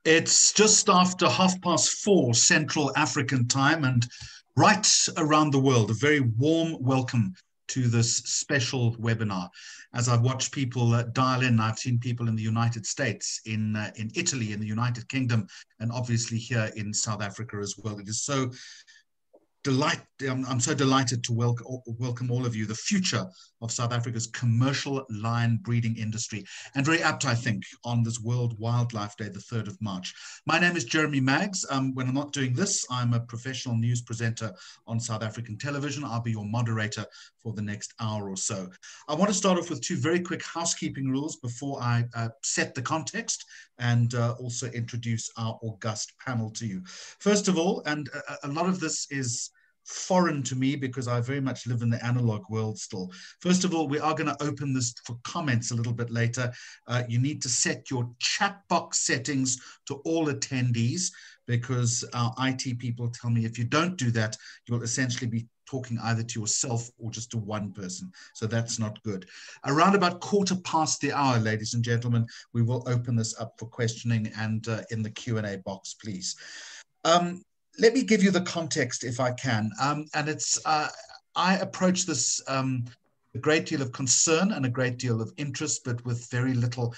It's just after 4:30 Central African time, and right around the world, a very warm welcome to this special webinar. As I've watched people dial in, I've seen people in the United States, in Italy, in the United Kingdom, and obviously here in South Africa as well. It is so I'm so delighted to welcome all of you, the future of South Africa's commercial lion breeding industry, and very apt, I think, on this World Wildlife Day, the 3rd of March. My name is Jeremy Maggs. When I'm not doing this, I'm a professional news presenter on South African television. I'll be your moderator for the next hour or so. I want to start off with two very quick housekeeping rules before I set the context and also introduce our august panel to you. First of all, and a lot of this is foreign to me because I very much live in the analog world still. First of all, we are going to open this for comments a little bit later. You need to set your chat box settings to all attendees, because our IT people tell me if you don't do that, you'll essentially be talking either to yourself or just to one person. So that's not good. Around about 1:15, ladies and gentlemen, we will open this up for questioning, and in the Q&A box, please. Let me give you the context if I can. And it's, I approach this a great deal of concern and a great deal of interest, but with very little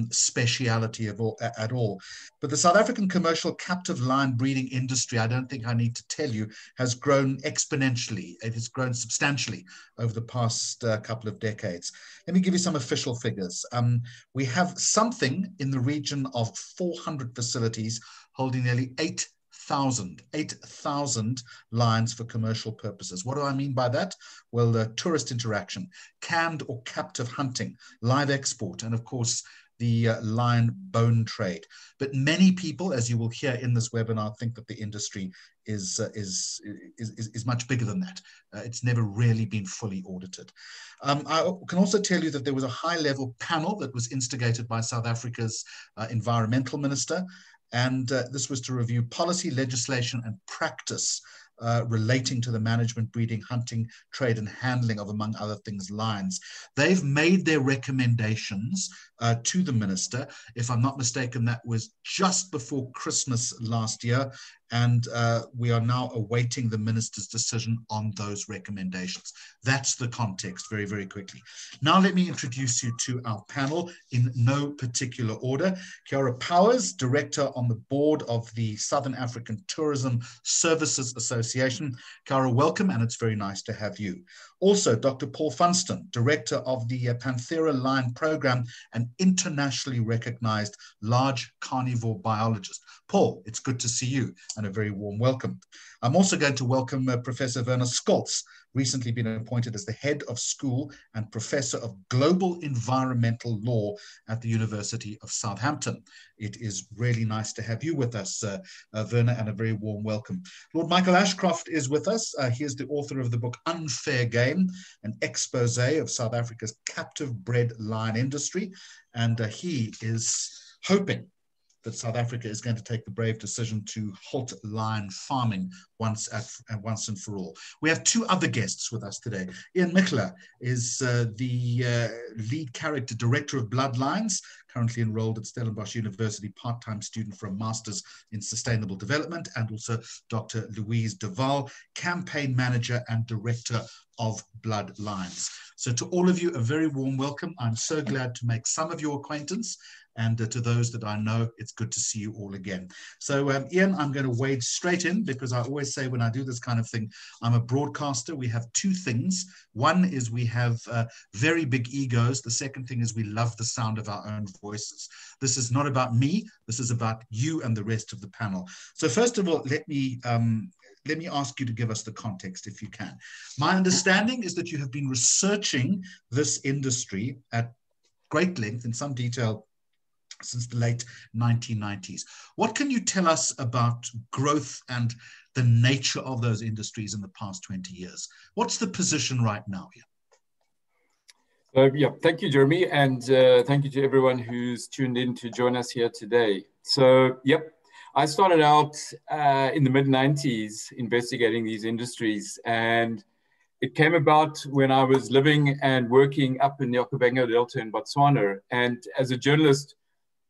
speciality at all. But the South African commercial captive lion breeding industry, I don't think I need to tell you, has grown exponentially. It has grown substantially over the past couple of decades. Let me give you some official figures. We have something in the region of 400 facilities holding nearly 8,000 lions for commercial purposes. What do I mean by that? Well, tourist interaction, canned or captive hunting, live export, and of course, the lion bone trade. But many people, as you will hear in this webinar, think that the industry is much bigger than that. It's never really been fully audited. I can also tell you that there was a high-level panel that was instigated by South Africa's environmental minister, and this was to review policy, legislation, and practice relating to the management, breeding, hunting, trade, and handling of, among other things, lions. They've made their recommendations to the minister. If I'm not mistaken, that was just before Christmas last year. and we are now awaiting the minister's decision on those recommendations. That's the context, very, very quickly. Now let me introduce you to our panel in no particular order. Keira Powers, Director on the board of the Southern African Tourism Services Association. Keira, welcome, and it's very nice to have you. Also, Dr. Paul Funston, Director of the Panthera Line Program, an internationally recognized large carnivore biologist. Paul, it's good to see you, and a very warm welcome. I'm also going to welcome Professor Werner Scholtz, recently been appointed as the head of school and professor of global environmental law at the University of Southampton. It is really nice to have you with us, Werner, and a very warm welcome. Lord Michael Ashcroft is with us. He is the author of the book Unfair Game, an expose of South Africa's captive bred lion industry, and he is hoping that South Africa is going to take the brave decision to halt lion farming once and for all. We have two other guests with us today. Mikler is the lead character director of Wildlines, currently enrolled at Stellenbosch University, part-time student for a master's in sustainable development, and also Dr. Louise, campaign manager and director of Wildlines. So to all of you, a very warm welcome. I'm so glad to make some of your acquaintance, and to those that I know, it's good to see you all again. So Ian, I'm going to wade straight in, because I always say when I do this kind of thing, I'm a broadcaster. We have two things. One is we have very big egos. The second thing is we love the sound of our own voices. This is not about me. This is about you and the rest of the panel. So first of all, let me ask you to give us the context, if you can. My understanding is that you have been researching this industry at great length, in some detail, since the late 1990s. What can you tell us about growth and the nature of those industries in the past 20 years? What's the position right now here? Yeah, thank you, Jeremy, and thank you to everyone who's tuned in to join us here today. So, yep, I started out in the mid-90s investigating these industries, and it came about when I was living and working up in the Okavango Delta in Botswana, and as a journalist,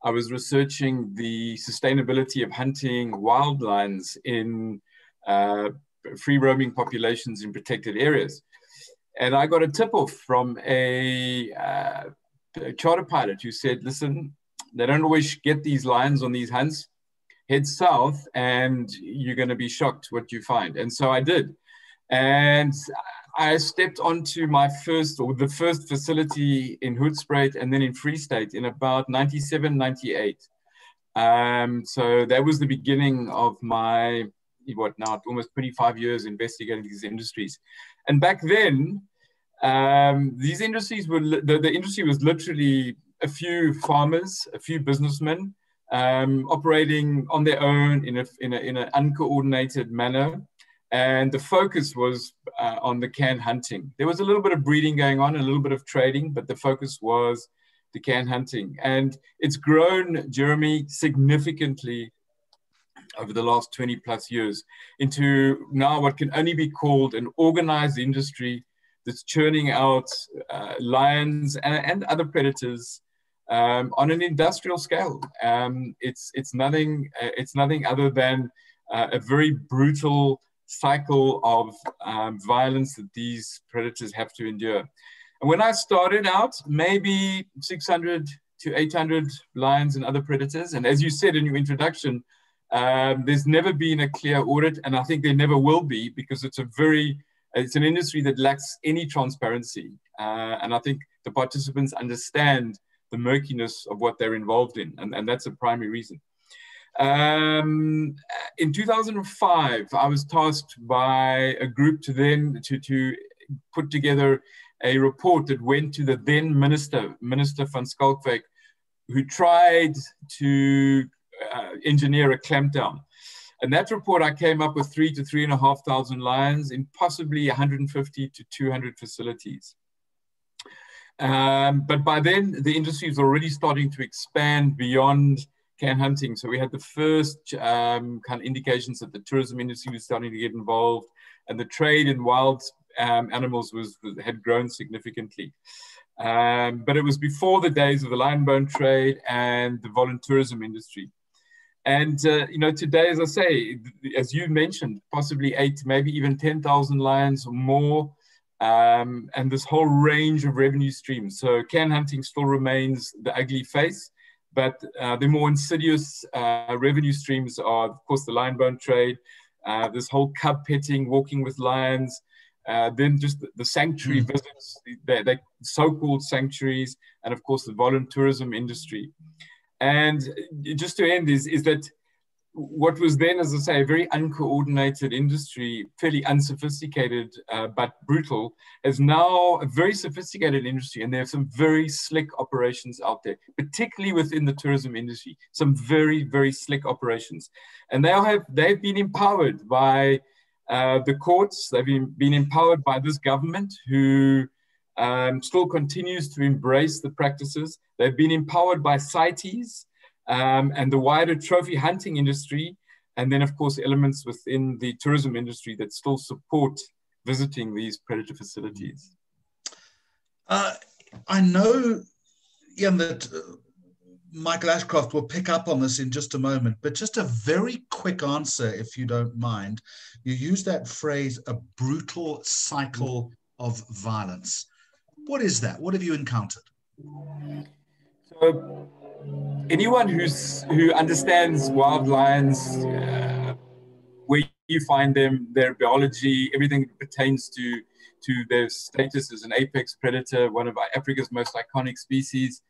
I was researching the sustainability of hunting wildlines in free-roaming populations in protected areas. And I got a tip-off from a charter pilot who said, listen, they don't always get these lions on these hunts. Head south and you're going to be shocked what you find. And so I did. And I stepped onto the first facility in Hoedspruit and then in Free State in about 97, 98. So that was the beginning of my, almost 25 years investigating these industries. And back then, these industries the industry was literally a few farmers, a few businessmen operating on their own in an uncoordinated manner. And the focus was on the can hunting. There was a little bit of breeding going on, a little bit of trading, but the focus was the can hunting. And it's grown, Jeremy, significantly over the last 20 plus years into now what can only be called an organized industry that's churning out lions and other predators on an industrial scale. It's nothing other than a very brutal cycle of violence that these predators have to endure. And when I started out, maybe 600 to 800 lions and other predators. And as you said in your introduction, there's never been a clear audit, and I think there never will be, because it's an industry that lacks any transparency. And I think the participants understand the murkiness of what they're involved in, and that's a primary reason. In 2005, I was tasked by a group to put together a report that went to the then Minister van Schalkwyk, who tried to engineer a clampdown. And that report, I came up with 3,000 to 3,500 lions in possibly 150 to 200 facilities. But by then, the industry was already starting to expand beyond can hunting. So we had the first kind of indications that the tourism industry was starting to get involved, and the trade in wild animals had grown significantly. But it was before the days of the lion bone trade and the voluntourism industry. And, you know, today, as I say, as you mentioned, possibly 8, maybe even 10,000 lions or more, and this whole range of revenue streams. So can hunting still remains the ugly face, but the more insidious revenue streams are, of course, the lion bone trade, this whole cub petting, walking with lions, then just the sanctuary visits, the so-called sanctuaries, and of course the voluntourism industry. And just to end is that what was then, as I say, a very uncoordinated industry, fairly unsophisticated but brutal, is now a very sophisticated industry, and there are some very slick operations out there, particularly within the tourism industry, some very, very slick operations. And they've been empowered by the courts, they've been empowered by this government who still continues to embrace the practices. They've been empowered by CITES and the wider trophy hunting industry, and then, of course, elements within the tourism industry that still support visiting these predator facilities. I know, Ian, that Michael Ashcroft will pick up on this in just a moment, but just a very quick answer, if you don't mind. You use that phrase, a brutal cycle of violence. What is that? What have you encountered? So, anyone who understands wild lions, where you find them, their biology, everything that pertains to their status as an apex predator, one of Africa's most iconic species,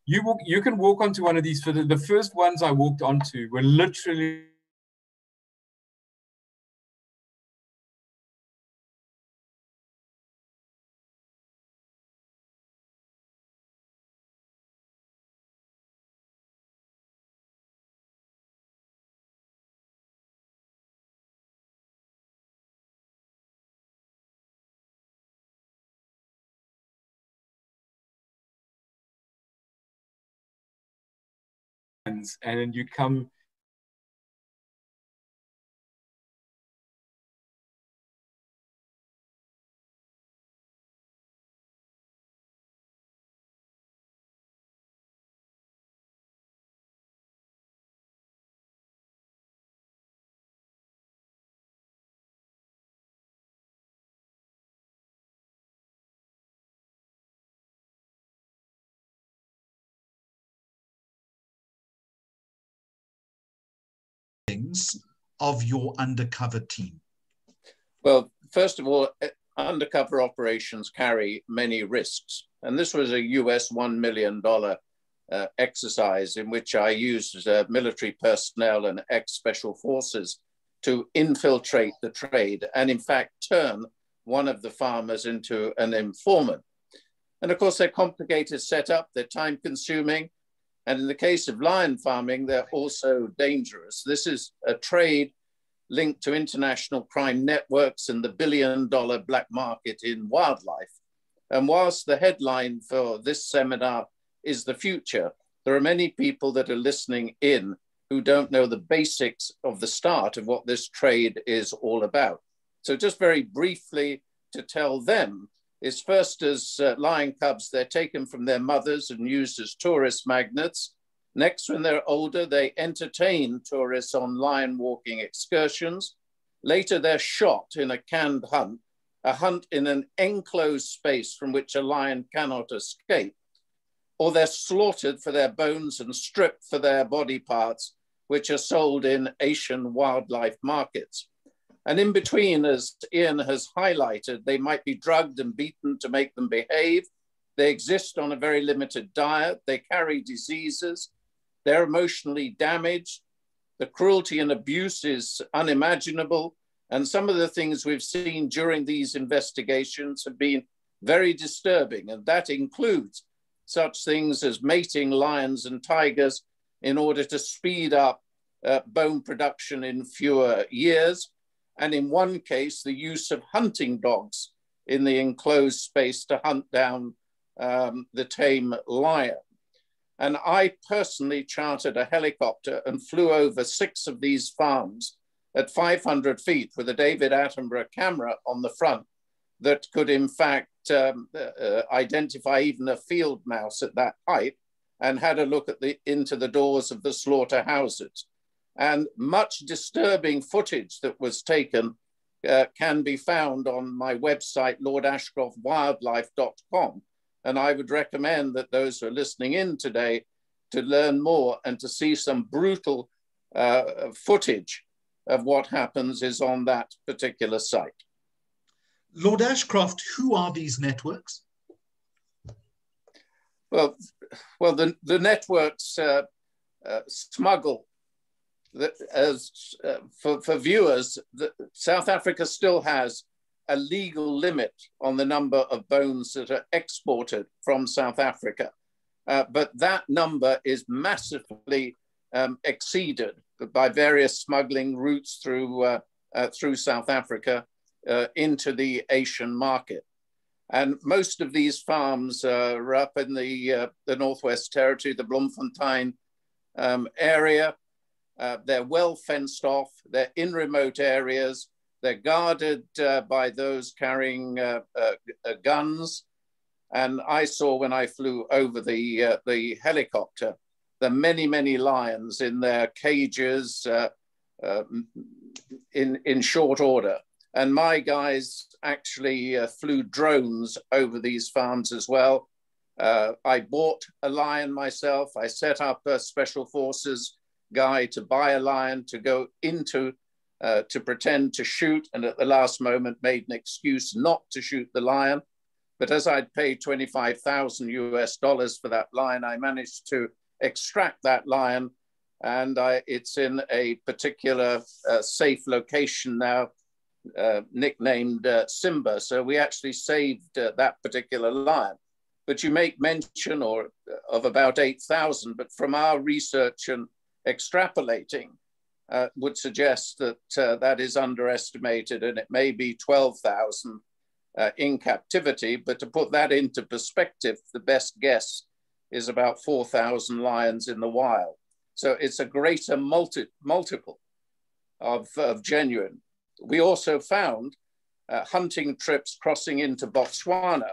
you can walk onto one of these. The first ones I walked onto were literally and you come of your undercover team? Well, first of all, undercover operations carry many risks. And this was a US $1 million exercise in which I used military personnel and ex-special forces to infiltrate the trade and in fact turn one of the farmers into an informant. And of course, they're complicated setup, they're time consuming. And in the case of lion farming, they're also dangerous. This is a trade linked to international crime networks and the billion-dollar black market in wildlife. And whilst the headline for this seminar is the future, there are many people that are listening in who don't know the basics of the start of what this trade is all about. So just very briefly to tell them is first as lion cubs, they're taken from their mothers and used as tourist magnets. Next, when they're older, they entertain tourists on lion walking excursions. Later, they're shot in a canned hunt, a hunt in an enclosed space from which a lion cannot escape. Or they're slaughtered for their bones and stripped for their body parts, which are sold in Asian wildlife markets. And in between, as Ian has highlighted, they might be drugged and beaten to make them behave. They exist on a very limited diet. They carry diseases. They're emotionally damaged. The cruelty and abuse is unimaginable. And some of the things we've seen during these investigations have been very disturbing. And that includes such things as mating lions and tigers in order to speed up bone production in fewer years. And in one case, the use of hunting dogs in the enclosed space to hunt down the tame lion. And I personally chartered a helicopter and flew over 6 of these farms at 500 feet with a David Attenborough camera on the front that could in fact identify even a field mouse at that height, and had a look at into the doors of the slaughterhouses. And much disturbing footage that was taken can be found on my website, lordashcroftwildlife.com. And I would recommend that those who are listening in today to learn more and to see some brutal footage of what happens is on that particular site. Lord Ashcroft, who are these networks? Well, the networks smuggle. For viewers, South Africa still has a legal limit on the number of bones that are exported from South Africa. But that number is massively exceeded by various smuggling routes through South Africa into the Asian market. And most of these farms are up in the Northwest Territory, the Bloemfontein area. They're well fenced off, they're in remote areas, they're guarded by those carrying guns. And I saw when I flew over the helicopter, the many, many lions in their cages in short order. And my guys actually flew drones over these farms as well. I bought a lion myself. I set up a special forces guy to buy a lion to go into, to pretend to shoot, and at the last moment made an excuse not to shoot the lion. But as I'd paid $25,000 US for that lion, I managed to extract that lion, and it's in a particular safe location now, nicknamed Simba. So we actually saved that particular lion. But you make mention of about 8,000, but from our research and extrapolating would suggest that that is underestimated, and it may be 12,000 in captivity. But to put that into perspective, the best guess is about 4,000 lions in the wild. So it's a greater multiple of genuine. We also found hunting trips crossing into Botswana,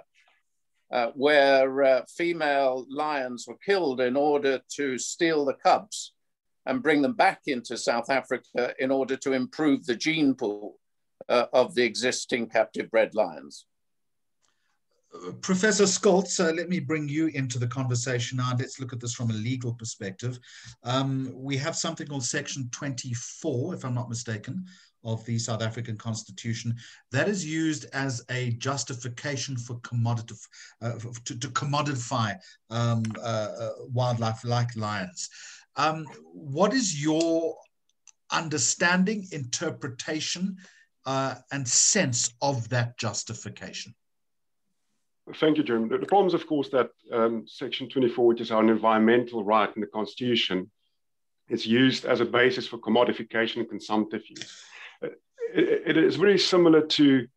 where female lions were killed in order to steal the cubs and bring them back into South Africa in order to improve the gene pool of the existing captive bred lions. Professor Scholtz, let me bring you into the conversation now. Let's look at this from a legal perspective. We have something called Section 24, if I'm not mistaken, of the South African Constitution that is used as a justification for to commodify wildlife like lions. What is your understanding, interpretation, and sense of that justification? Thank you, Jim. The problem is, of course, that Section 24, which is our environmental right in the Constitution, is used as a basis for commodification and consumptive use. It is very similar to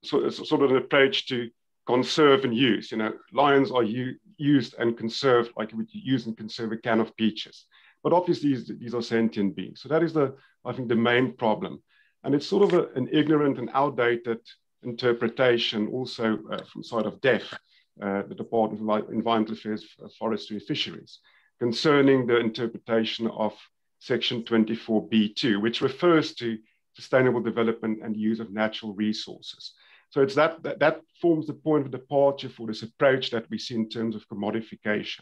sort of an approach to conserve and use. You know, lions are used and conserved like you would use and conserve a can of peaches. But obviously, these are sentient beings. So that is, I think, the main problem. And it's sort of an ignorant and outdated interpretation also from the side of DEF, the Department of Environmental Affairs, Forestry and Fisheries, concerning the interpretation of Section 24B2, which refers to sustainable development and use of natural resources. So it's that forms the point of departure for this approach that we see in terms of commodification.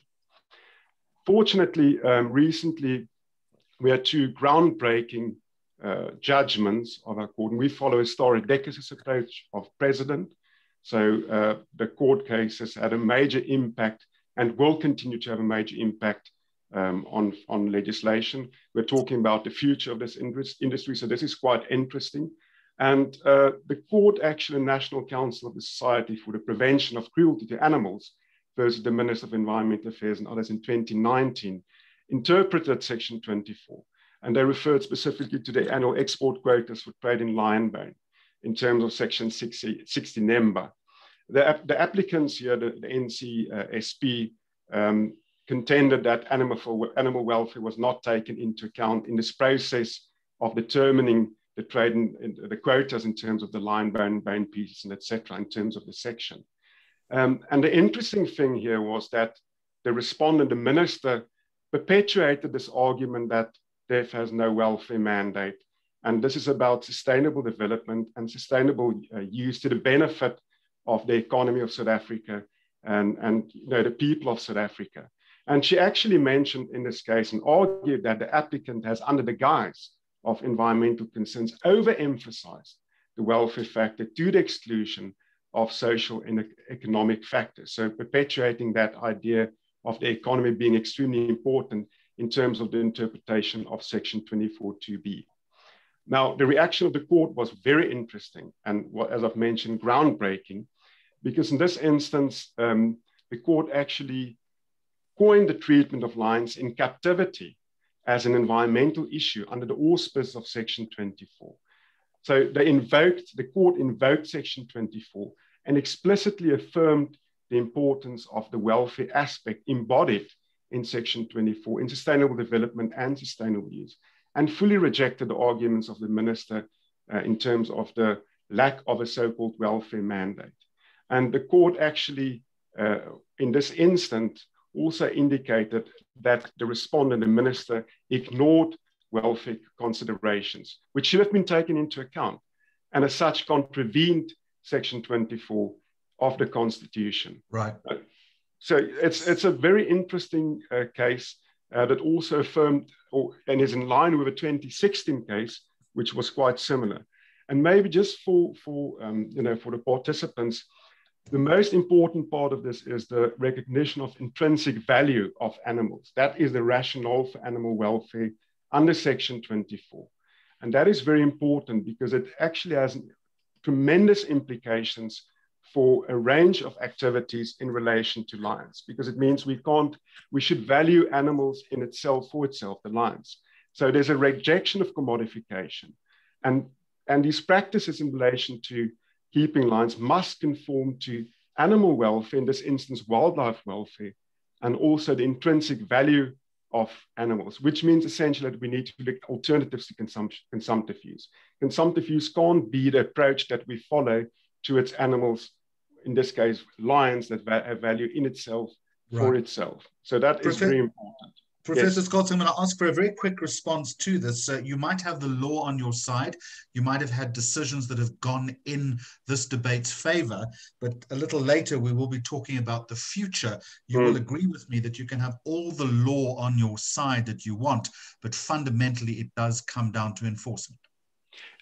Fortunately, recently, we had two groundbreaking judgments of our court, and we follow historic decades approach of precedent. So the court cases had a major impact and will continue to have a major impact on legislation. We're talking about the future of this industry, so this is quite interesting. And the court actually, National Council of the Society for the Prevention of Cruelty to Animals versus the Minister of Environmental Affairs and others in 2019, interpreted Section 24. And they referred specifically to the annual export quotas for trade in lion bone in terms of Section 60 NEMBA. The applicants here, the NCSP, contended that animal welfare was not taken into account in this process of determining the trade in the quotas in terms of the lion bone pieces, and etc. in terms of the section. And the interesting thing here was that the respondent, the minister, perpetuated this argument that death has no welfare mandate. And this is about sustainable development and sustainable use to the benefit of the economy of South Africa and the people of South Africa. And she actually mentioned in this case and argued that the applicant has, under the guise of environmental concerns, overemphasized the welfare factor to the exclusion of social and economic factors. So perpetuating that idea of the economy being extremely important in terms of the interpretation of Section 24(2)(b). Now, the reaction of the court was very interesting and, as I've mentioned, groundbreaking, because in this instance, the court actually coined the treatment of lions in captivity as an environmental issue under the auspices of Section 24. So the court invoked Section 24 and explicitly affirmed the importance of the welfare aspect embodied in Section 24 in sustainable development and sustainable use, and fully rejected the arguments of the minister in terms of the lack of a so-called welfare mandate. And the court actually, in this instance, also indicated that the respondent, the minister, ignored welfare considerations, which should have been taken into account, and as such contravened Section 24 of the Constitution. Right. So it's a very interesting case that also affirmed and is in line with a 2016 case, which was quite similar. And maybe just for the participants, the most important part of this is the recognition of intrinsic value of animals. That is the rationale for animal welfare under Section 24. And that is very important because it actually has tremendous implications for a range of activities in relation to lions, because it means we should value animals in itself for itself, the lions. So there's a rejection of commodification. And these practices in relation to keeping lions must conform to animal welfare, in this instance, wildlife welfare, and also the intrinsic value of animals, which means essentially that we need to look at alternatives to consumptive use. Consumptive use can't be the approach that we follow to its animals, in this case, lions that have value in itself for itself. So that is very important. Professor Scholtz, I'm going to ask for a very quick response to this. You might have the law on your side. You might have had decisions that have gone in this debate's favor, but a little later we will be talking about the future. You will agree with me that you can have all the law on your side that you want, but fundamentally it does come down to enforcement.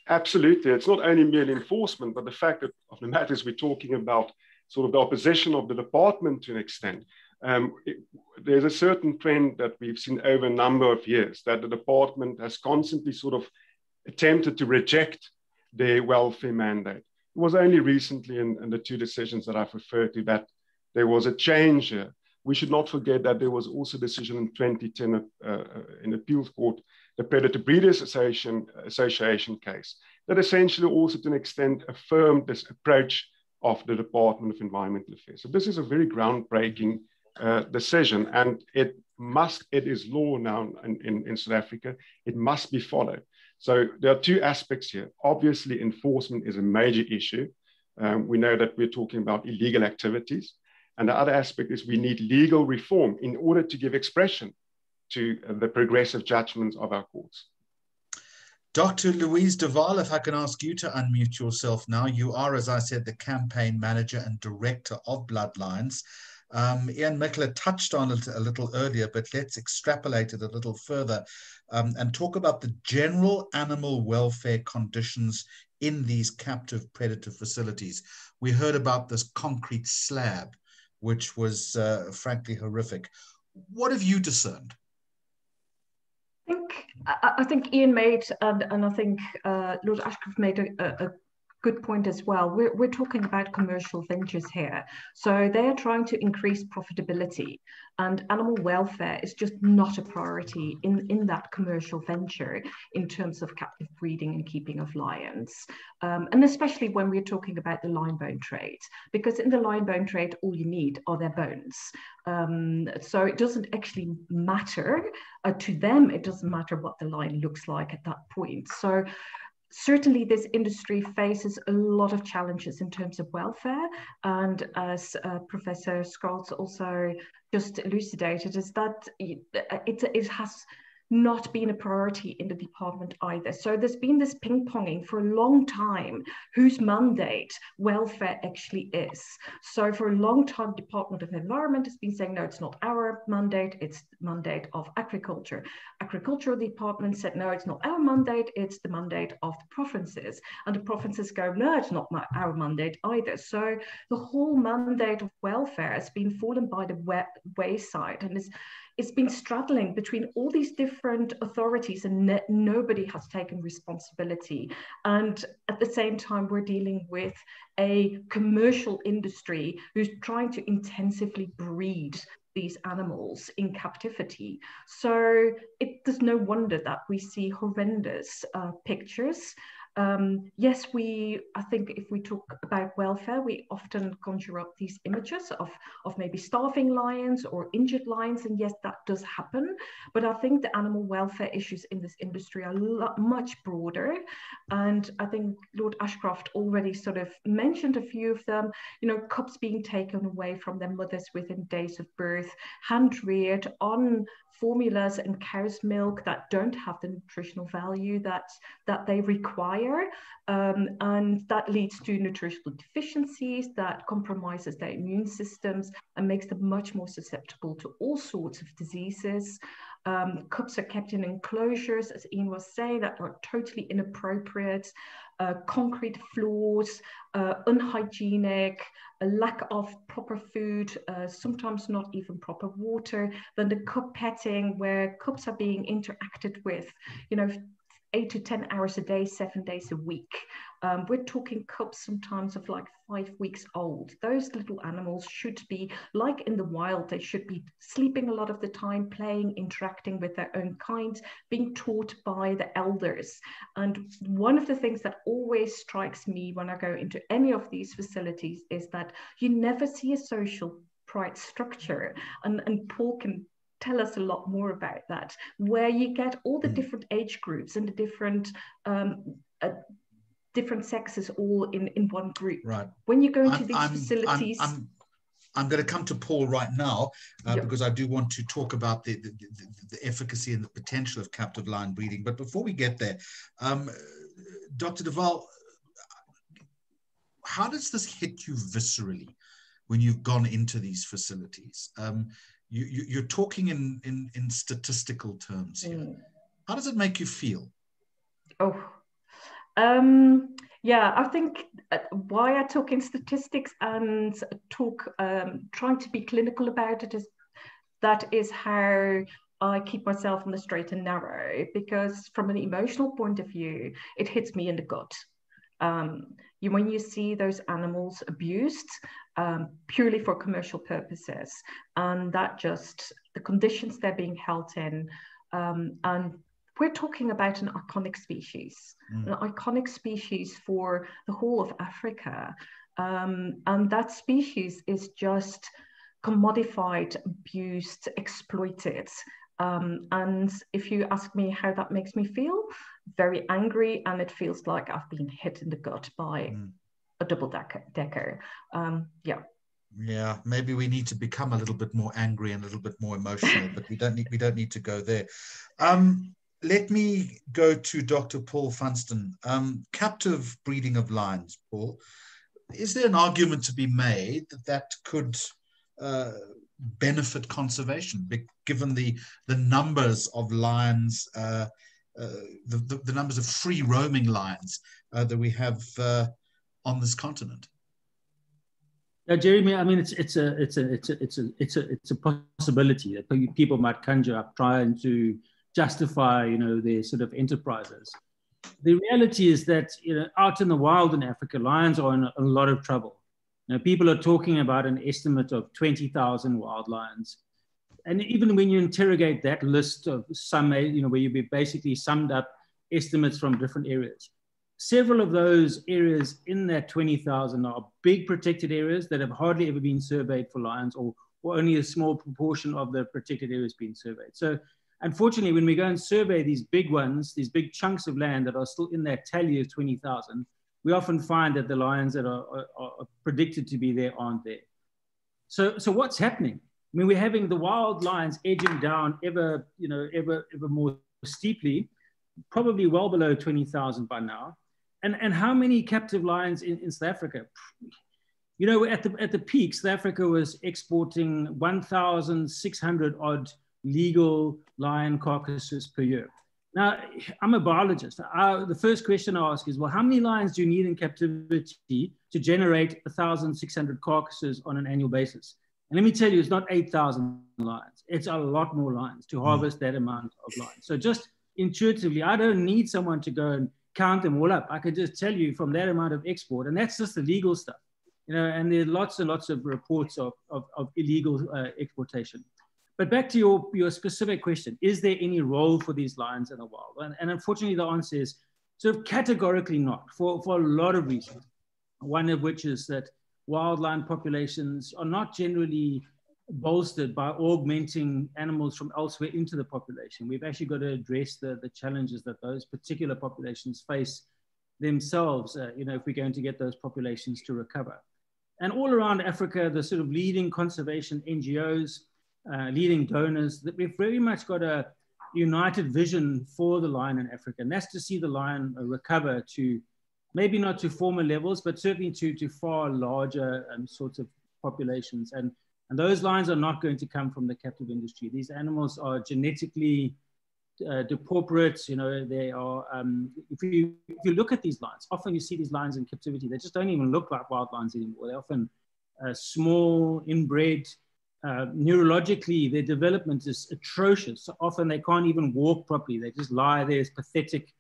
Absolutely. It's not only merely enforcement, but the fact that of the matter is we're talking about sort of the opposition of the department to an extent. There's a certain trend that we've seen over a number of years that the department has constantly sort of attempted to reject their welfare mandate. It was only recently in the two decisions that I've referred to that there was a change here. We should not forget that there was also a decision in 2010 in the appeals court, the Predator Breeders Association case, that essentially also to an extent affirmed this approach of the Department of Environmental Affairs. So this is a very groundbreaking decision, and it is law now in South Africa. It must be followed. So there are two aspects here. Obviously, enforcement is a major issue. We know that we're talking about illegal activities. And the other aspect is we need legal reform in order to give expression to the progressive judgments of our courts. Dr. Louise de Waal, if I can ask you to unmute yourself now. You are, as I said, the campaign manager and director of Bloodlines. Ian Mikler touched on it a little earlier, but let's extrapolate it a little further and talk about the general animal welfare conditions in these captive predator facilities. We heard about this concrete slab, which was frankly horrific. What have you discerned? I think Ian made, and I think Lord Ashcroft made a good point as well. We're talking about commercial ventures here. So they're trying to increase profitability, and animal welfare is just not a priority in that commercial venture in terms of captive breeding and keeping of lions. And especially when we're talking about the lion bone trade, because in the lion bone trade, all you need are their bones. So it doesn't actually matter to them. It doesn't matter what the lion looks like at that point. So certainly this industry faces a lot of challenges in terms of welfare. And as Professor Scholtz also just elucidated, is that it has not been a priority in the department either. So there's been this ping-ponging for a long time, whose mandate welfare actually is. So for a long time, Department of Environment has been saying, no, it's not our mandate, it's the mandate of agriculture. Agricultural department said, no, it's not our mandate, it's the mandate of the provinces. And the provinces go, no, it's not our mandate either. So the whole mandate of welfare has been fallen by the wayside, and it's been straddling between all these different authorities, and nobody has taken responsibility. And at the same time, we're dealing with a commercial industry who's trying to intensively breed these animals in captivity. So it does no wonder that we see horrendous pictures. Yes, I think if we talk about welfare, we often conjure up these images of maybe starving lions or injured lions, and yes, that does happen. But I think the animal welfare issues in this industry are much broader. And I think Lord Ashcroft already sort of mentioned a few of them, you know, cubs being taken away from their mothers within days of birth, hand-reared on formulas and cow's milk that don't have the nutritional value that they require, and that leads to nutritional deficiencies that compromises their immune systems and makes them much more susceptible to all sorts of diseases. Cubs are kept in enclosures, as Ian was saying, that are totally inappropriate. Concrete floors, unhygienic, a lack of proper food, sometimes not even proper water, then the cub petting, where cubs are being interacted with, you know, 8 to 10 hours a day, 7 days a week. We're talking cubs sometimes of like 5 weeks old. Those little animals should be, like in the wild, they should be sleeping a lot of the time, playing, interacting with their own kind, being taught by the elders. And one of the things that always strikes me when I go into any of these facilities is that you never see a social pride structure. And Paul can tell us a lot more about that, where you get all the different age groups and the different sexes all in one group. Right. When you go into these facilities... I'm going to come to Paul right now because I do want to talk about the efficacy and the potential of captive lion breeding. But before we get there, Dr. de Waal, how does this hit you viscerally when you've gone into these facilities? You're talking in statistical terms here. How does it make you feel? Yeah, I think why I talk in statistics and trying to be clinical about it is that is how I keep myself on the straight and narrow, because from an emotional point of view, it hits me in the gut. When you see those animals abused purely for commercial purposes, and that just the conditions they're being held in, and we're talking about an iconic species, an iconic species for the whole of Africa, and that species is just commodified, abused, exploited. And if you ask me how that makes me feel, very angry, and it feels like I've been hit in the gut by a double-decker. Yeah, maybe we need to become a little bit more angry and a little bit more emotional, but we don't need to go there. Let me go to Dr. Paul Funston. Captive breeding of lions, Paul. Is there an argument to be made that could benefit conservation, given the numbers of lions, the numbers of free roaming lions that we have on this continent? Jeremy, I mean, it's a possibility that people might conjure up trying to justify, their sort of enterprises. The reality is that, out in the wild in Africa, lions are in a lot of trouble. People are talking about an estimate of 20,000 wild lions. And even when you interrogate that list of some, where you basically summed up estimates from different areas, several of those areas in that 20,000 are big protected areas that have hardly ever been surveyed for lions, or only a small proportion of the protected areas being surveyed. So unfortunately, when we go and survey these big ones, these big chunks of land that are still in that tally of 20,000, we often find that the lions that are predicted to be there aren't there. So what's happening? I mean, we're having the wildlines edging down ever more steeply, probably well below 20,000 by now. And how many captive lions in South Africa? You know, at the peak, South Africa was exporting 1,600 odd legal lion carcasses per year. Now, I'm a biologist. The first question I ask is, well, how many lions do you need in captivity to generate 1,600 carcasses on an annual basis? And let me tell you, it's not 8,000 lions. It's a lot more lions to harvest that amount of lions. So just intuitively, I don't need someone to go and count them all up. I could just tell you from that amount of export, and that's just the legal stuff, you know, and there are lots and lots of reports of illegal exportation. But back to your specific question, is there any role for these lions in the wild? And unfortunately, the answer is sort of categorically not, for a lot of reasons. One of which is that wild lion populations are not generally bolstered by augmenting animals from elsewhere into the population. We've actually got to address the challenges that those particular populations face themselves, you know, if we're going to get those populations to recover. And all around Africa, the sort of leading conservation NGOs, leading donors, that we've very much got a united vision for the lion in Africa, and that's to see the lion recover to, maybe not to former levels, but certainly to far larger sorts of populations. And those lions are not going to come from the captive industry. These animals are genetically depauperate, you know, they are, if you look at these lions, often you see these lions in captivity, they just don't even look like wild lions anymore. They're often small, inbred, neurologically, their development is atrocious. So often they can't even walk properly. They just lie there as pathetic,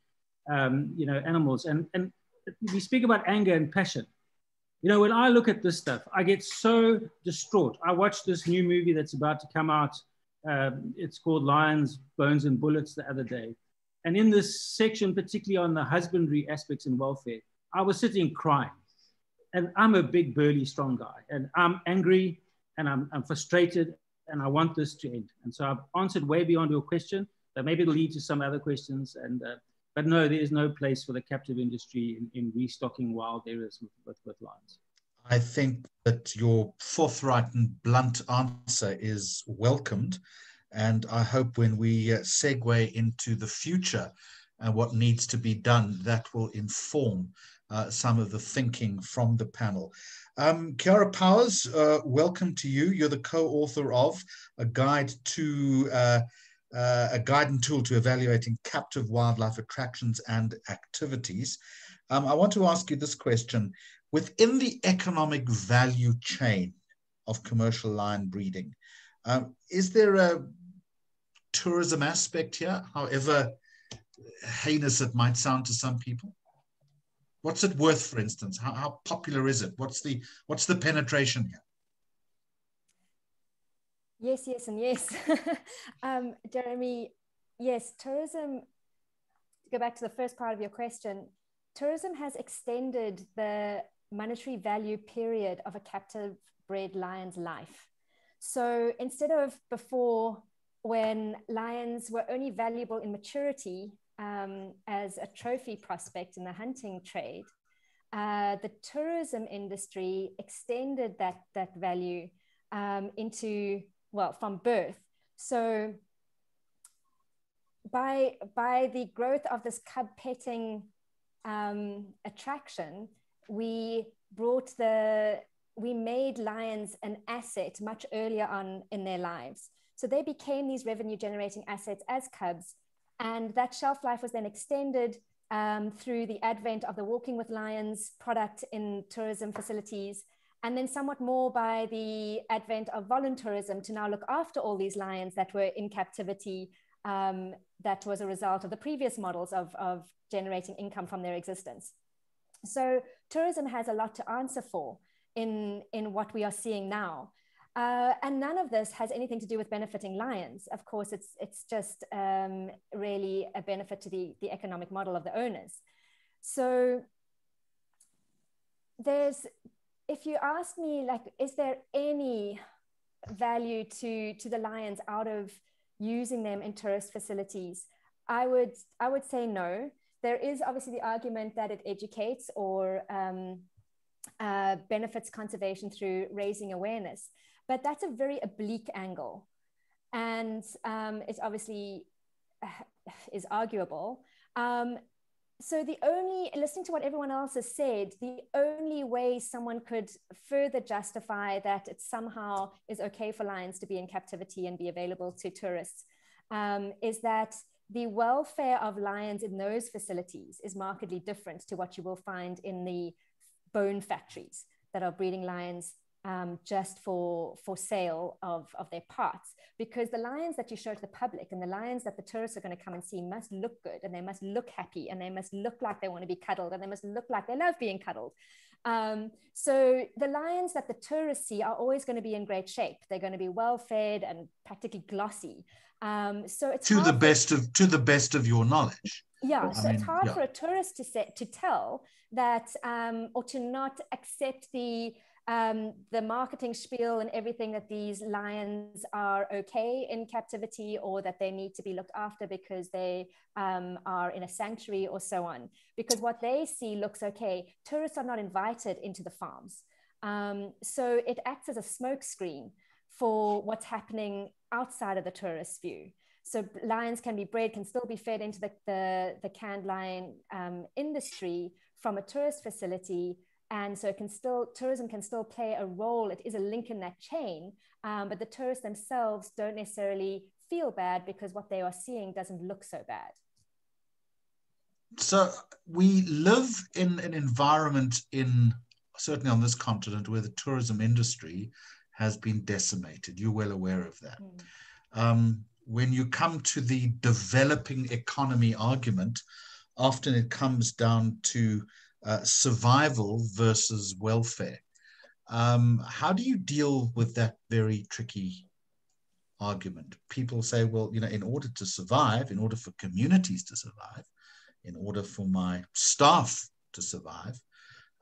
you know, animals. And we speak about anger and passion. You know, when I look at this stuff, I get so distraught. I watched this new movie that's about to come out. It's called Lions, Bones and Bullets the other day. And in this section, particularly on the husbandry aspects and welfare, I was sitting crying. And I'm a big, burly, strong guy. And I'm angry and I'm frustrated and I want this to end. And so I've answered way beyond your question, but maybe it'll lead to some other questions. And but no, there is no place for the captive industry in restocking wild areas with lions. I think that your forthright and blunt answer is welcomed. And I hope when we segue into the future and what needs to be done, that will inform some of the thinking from the panel. Keira Powers, welcome to you. You're the co-author of a guide and tool to evaluating captive wildlife attractions and activities. I want to ask you this question. Within the economic value chain of commercial lion breeding, is there a tourism aspect here, however heinous it might sound to some people? What's it worth, for instance? How popular is it? What's the penetration here? Yes, yes, and yes. Jeremy, yes, tourism, to go back to the first part of your question, tourism has extended the monetary value period of a captive bred lion's life. So instead of before, when lions were only valuable in maturity as a trophy prospect in the hunting trade, the tourism industry extended that value into, well, from birth. So by the growth of this cub petting attraction, we made lions an asset much earlier on in their lives. So they became these revenue generating assets as cubs. And that shelf life was then extended through the advent of the Walking with Lions product in tourism facilities, and then somewhat more by the advent of voluntourism to now look after all these lions that were in captivity. That was a result of the previous models of generating income from their existence. So tourism has a lot to answer for in what we are seeing now. And none of this has anything to do with benefiting lions. Of course, it's just really a benefit to the economic model of the owners. So if you ask me, like, is there any value to the lions out of using them in tourist facilities? I would say no. There is obviously the argument that it educates or benefits conservation through raising awareness. But that's a very oblique angle. And it obviously is arguable. So listening to what everyone else has said, the only way someone could further justify that it somehow is okay for lions to be in captivity and be available to tourists is that the welfare of lions in those facilities is markedly different to what you will find in the bone factories that are breeding lions just for sale of their parts, because the lions that you show to the public and the lions that the tourists are going to come and see must look good, and they must look happy, and they must look like they want to be cuddled, and they must look like they love being cuddled. So the lions that the tourists see are always going to be in great shape. They're going to be well fed and practically glossy. So it's to the best of your knowledge. Yeah, so it's hard for a tourist to tell that or to not accept the marketing spiel and everything that these lions are okay in captivity, or that they need to be looked after because they are in a sanctuary or so on. Because what they see looks okay. Tourists are not invited into the farms. So it acts as a smokescreen for what's happening outside of the tourist view. So lions can be bred, can still be fed into the canned lion industry from a tourist facility. And so tourism can still play a role. It is a link in that chain, but the tourists themselves don't necessarily feel bad because what they are seeing doesn't look so bad. So we live in an environment certainly on this continent, where the tourism industry has been decimated. You're well aware of that. When you come to the developing economy argument, often it comes down to survival versus welfare. How do you deal with that very tricky argument? People say, well, in order to survive, in order for communities to survive, in order for my staff to survive,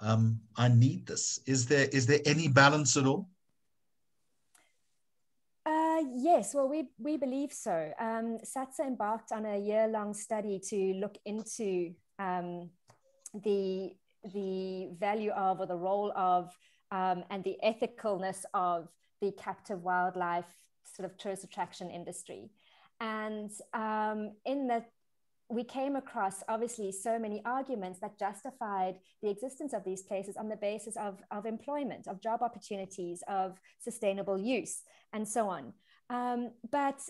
I need this. Is there any balance at all? Yes, well, we believe so. SATSA embarked on a year-long study to look into the value of, or the role of, and the ethicalness of the captive wildlife sort of tourist attraction industry. And in that, we came across obviously so many arguments that justified the existence of these places on the basis of employment, of job opportunities, of sustainable use, and so on. But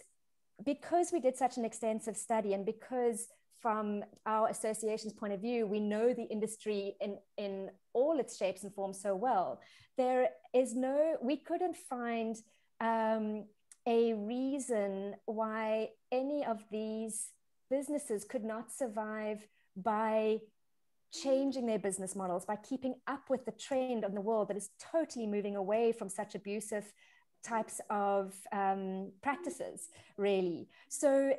because we did such an extensive study, and because from our association's point of view, we know the industry in all its shapes and forms so well, we couldn't find a reason why any of these businesses could not survive by changing their business models, by keeping up with the trend in the world that is totally moving away from such abusive types of practices, really. So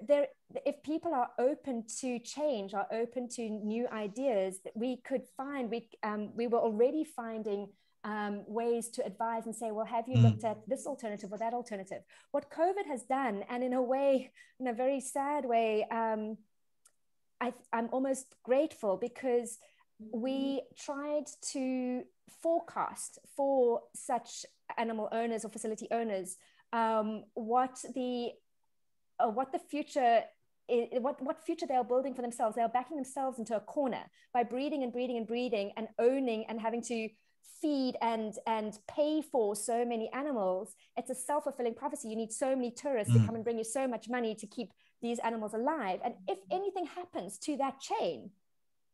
if people are open to change, are open to new ideas, that we could find, we were already finding ways to advise and say, well, have you looked at this alternative or that alternative? What COVID has done, and in a way, in a very sad way, I'm almost grateful, because we tried to forecast for such animal owners or facility owners what the future is, what future they are building for themselves. They are backing themselves into a corner by breeding and breeding and breeding and owning and having to feed and pay for so many animals. It's a self-fulfilling prophecy. You need so many tourists to come and bring you so much money to keep these animals alive. And if anything happens to that chain,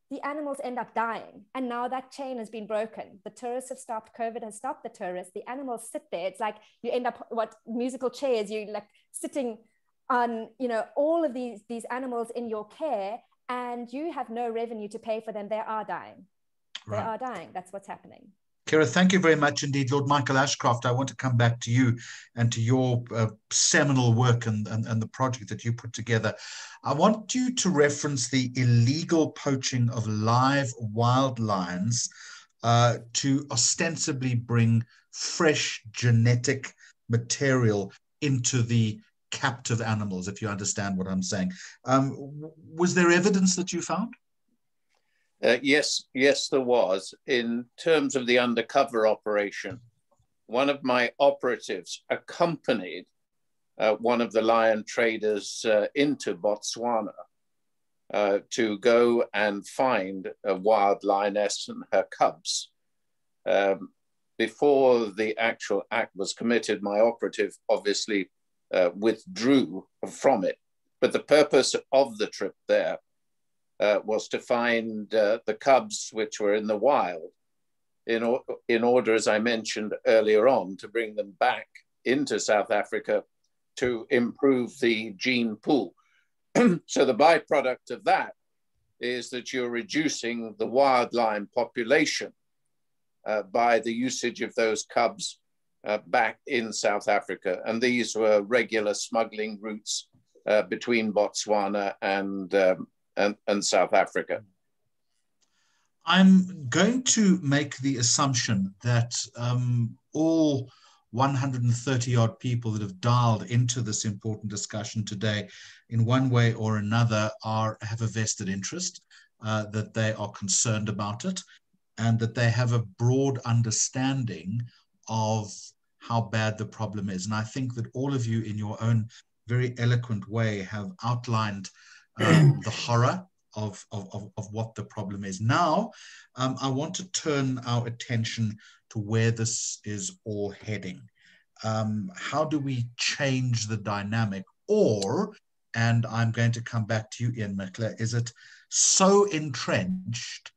the animals end up dying. And now that chain has been broken. The tourists have stopped. COVID has stopped the tourists. The animals sit there. It's like you end up, musical chairs, you like sitting on, all of these animals in your care, and you have no revenue to pay for them. They are dying. They are dying. That's what's happening. Keira, thank you very much indeed. Lord Michael Ashcroft, I want to come back to you and to your seminal work and the project that you put together. I want you to reference the illegal poaching of live wildlines to ostensibly bring fresh genetic material into the captive animals, if you understand what I'm saying. Was there evidence that you found? Yes, there was. In terms of the undercover operation, one of my operatives accompanied one of the lion traders into Botswana to go and find a wild lioness and her cubs. Before the actual act was committed, my operative obviously withdrew from it. But the purpose of the trip there was to find the cubs which were in the wild in order, as I mentioned earlier on, to bring them back into South Africa to improve the gene pool. So the byproduct of that is that you're reducing the wild lion population by the usage of those cubs back in South Africa. And these were regular smuggling routes between Botswana and South Africa. I'm going to make the assumption that all 130 odd people that have dialed into this important discussion today in one way or another have a vested interest, that they are concerned about it, and that they have a broad understanding of how bad the problem is. And I think that all of you in your own very eloquent way have outlined the horror of what the problem is. Now, I want to turn our attention to where this is all heading. How do we change the dynamic? Or, and I'm going to come back to you, Ian Mikler, is it so entrenched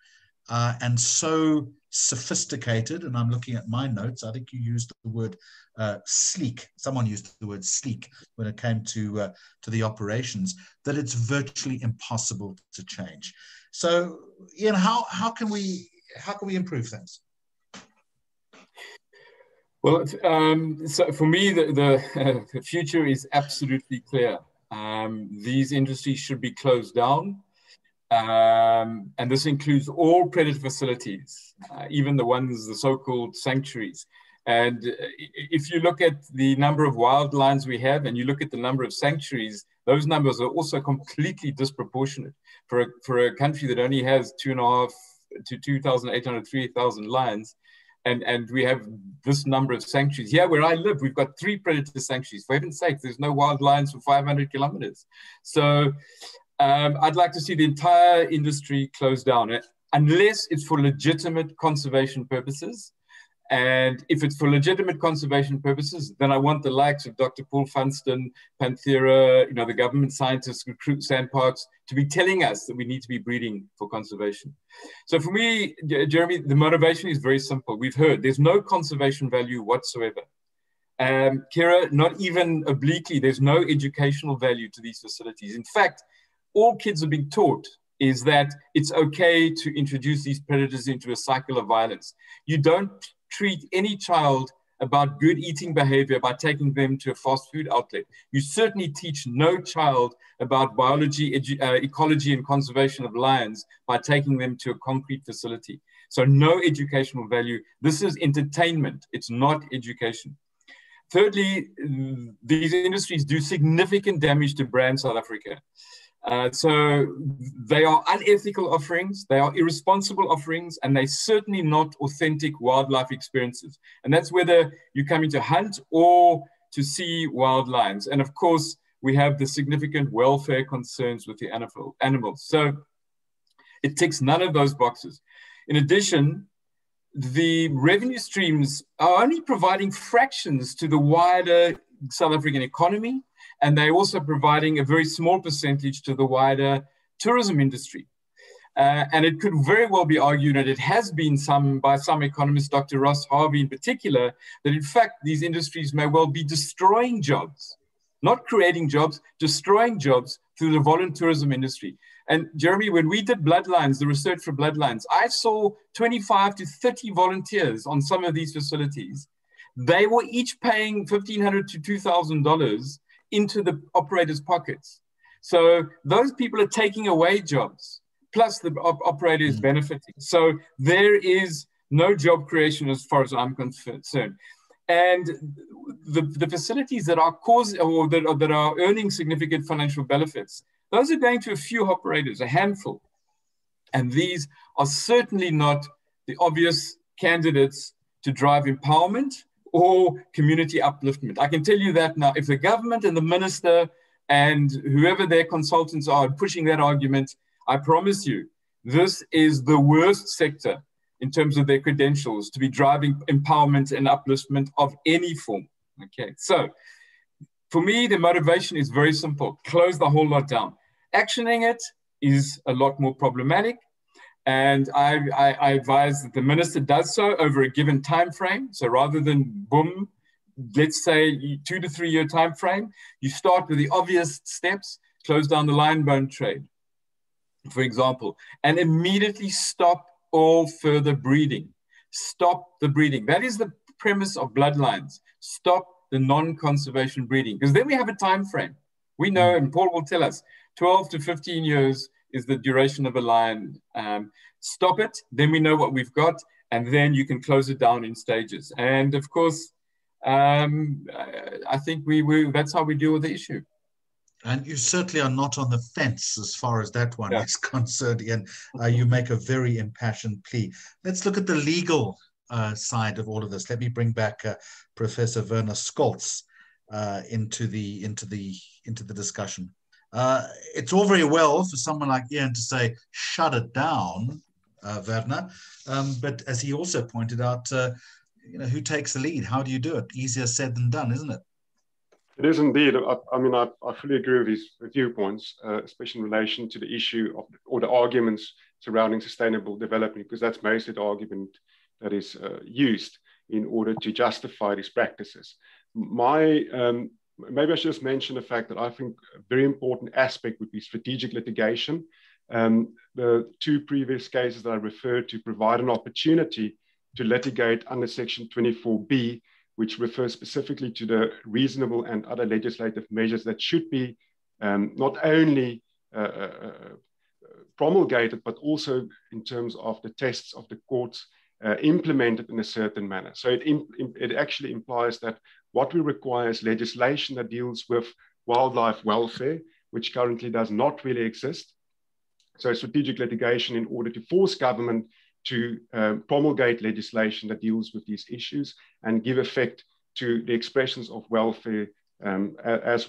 and so sophisticated, and I'm looking at my notes, I think you used the word sleek. Someone used the word sleek when it came to the operations, that it's virtually impossible to change. So, Ian, how can we improve things? Well, so for me, the future is absolutely clear. These industries should be closed down. And this includes all predator facilities, even the ones, the so-called sanctuaries. And if you look at the number of wildlines we have, and you look at the number of sanctuaries, those numbers are also completely disproportionate. For a country that only has 2,500 to 2,800, 3,000 lions, and we have this number of sanctuaries. Here where I live, we've got 3 predator sanctuaries. For heaven's sake, there's no wild lions for 500 kilometers. So I'd like to see the entire industry closed down, unless it's for legitimate conservation purposes. And if it's for legitimate conservation purposes, then I want the likes of Dr. Paul Funston, Panthera, the government scientists, recruit sandparks, to be telling us that we need to be breeding for conservation. So for me, Jeremy, the motivation is very simple. We've heard there's no conservation value whatsoever. Keira, not even obliquely, there's no educational value to these facilities. In fact, all kids are being taught is that it's okay to introduce these predators into a cycle of violence. You don't treat any child about good eating behavior by taking them to a fast food outlet. You certainly teach no child about biology, ecology, and conservation of lions by taking them to a concrete facility. So no educational value. This is entertainment. It's not education. Thirdly, these industries do significant damage to brand South Africa. So they are unethical offerings, they are irresponsible offerings, and they're certainly not authentic wildlife experiences. And that's whether you come in to hunt or to see wild lions. And of course, we have the significant welfare concerns with the animals. So it ticks none of those boxes. In addition, the revenue streams are only providing fractions to the wider South African economy, and they're also providing a very small percentage to the wider tourism industry. And it could very well be argued, and it has been by some economists, Dr. Ross Harvey in particular, that in fact these industries may well be destroying jobs, not creating jobs, destroying jobs through the voluntourism industry. And Jeremy, when we did Bloodlines, the research for Bloodlines, I saw 25 to 30 volunteers on some of these facilities. They were each paying $1,500 to $2,000 into the operators' pockets. So those people are taking away jobs, plus the operator is benefiting. So there is no job creation as far as I'm concerned. And the facilities that are that are earning significant financial benefits, those are going to a few operators, a handful. And these are certainly not the obvious candidates to drive empowerment or community upliftment. I can tell you that now, if the government and the minister and whoever their consultants are pushing that argument, I promise you, this is the worst sector in terms of their credentials to be driving empowerment and upliftment of any form. Okay, so for me, the motivation is very simple. Close the whole lot down. Actioning it is a lot more problematic. And I advise that the minister does so over a given time frame. So rather than boom, let's say 2 to 3 year time frame, you start with the obvious steps, close down the lion bone trade, for example, and immediately stop all further breeding. Stop the breeding. That is the premise of bloodlines. Stop the non-conservation breeding, because then we have a time frame. We know, and Paul will tell us, 12 to 15 years is the duration of a lion. Stop it, then we know what we've got, and then you can close it down in stages. And of course, I think that's how we deal with the issue. And you certainly are not on the fence as far as that one is concerned, Ian. You make a very impassioned plea. Let's look at the legal side of all of this. Let me bring back Professor Werner Scholtz into the discussion. It's all very well for someone like Ian to say, shut it down, Werner. But as he also pointed out, who takes the lead? How do you do it? Easier said than done, isn't it? It is indeed. I mean, I fully agree with his viewpoints, especially in relation to the issue of, or the arguments surrounding sustainable development, because that's mostly the argument that is used in order to justify these practices. Maybe I should just mention the fact that I think a very important aspect would be strategic litigation. The 2 previous cases that I referred to provide an opportunity to litigate under Section 24B, which refers specifically to the reasonable and other legislative measures that should be not only promulgated, but also in terms of the tests of the courts implemented in a certain manner. So it actually implies that what we require is legislation that deals with wildlife welfare, which currently does not really exist. So strategic litigation in order to force government to promulgate legislation that deals with these issues and give effect to the expressions of welfare as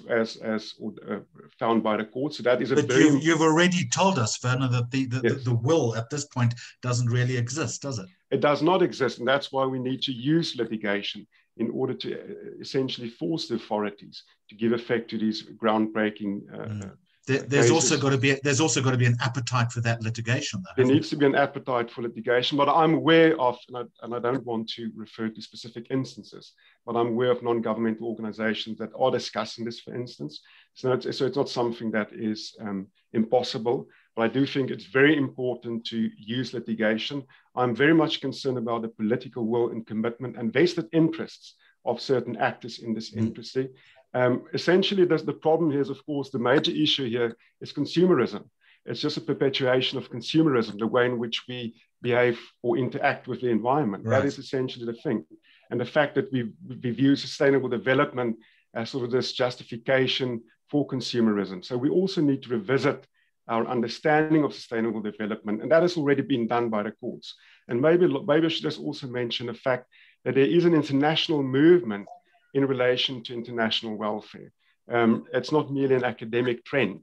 found by the court. So that is a very... You've already told us, Werner, that the will at this point doesn't really exist, does it? It does not exist, and that's why we need to use litigation in order to essentially force the authorities to give effect to these groundbreaking There's also got to be an appetite for that litigation, though. There needs to be an appetite for litigation, but I'm aware of, and I don't want to refer to specific instances, but I'm aware of non-governmental organizations that are discussing this, for instance. So it's not something that is impossible, but I do think it's very important to use litigation. I'm very much concerned about the political will and commitment and vested interests of certain actors in this industry. Essentially, the problem here is, of course, the major issue here is consumerism. It's just a perpetuation of consumerism, the way in which we behave or interact with the environment. Right. That is essentially the thing. And the fact that we view sustainable development as sort of this justification for consumerism. So we also need to revisit our understanding of sustainable development, and that has already been done by the courts. And maybe I should just also mention the fact that there is an international movement in relation to international welfare. It's not merely an academic trend,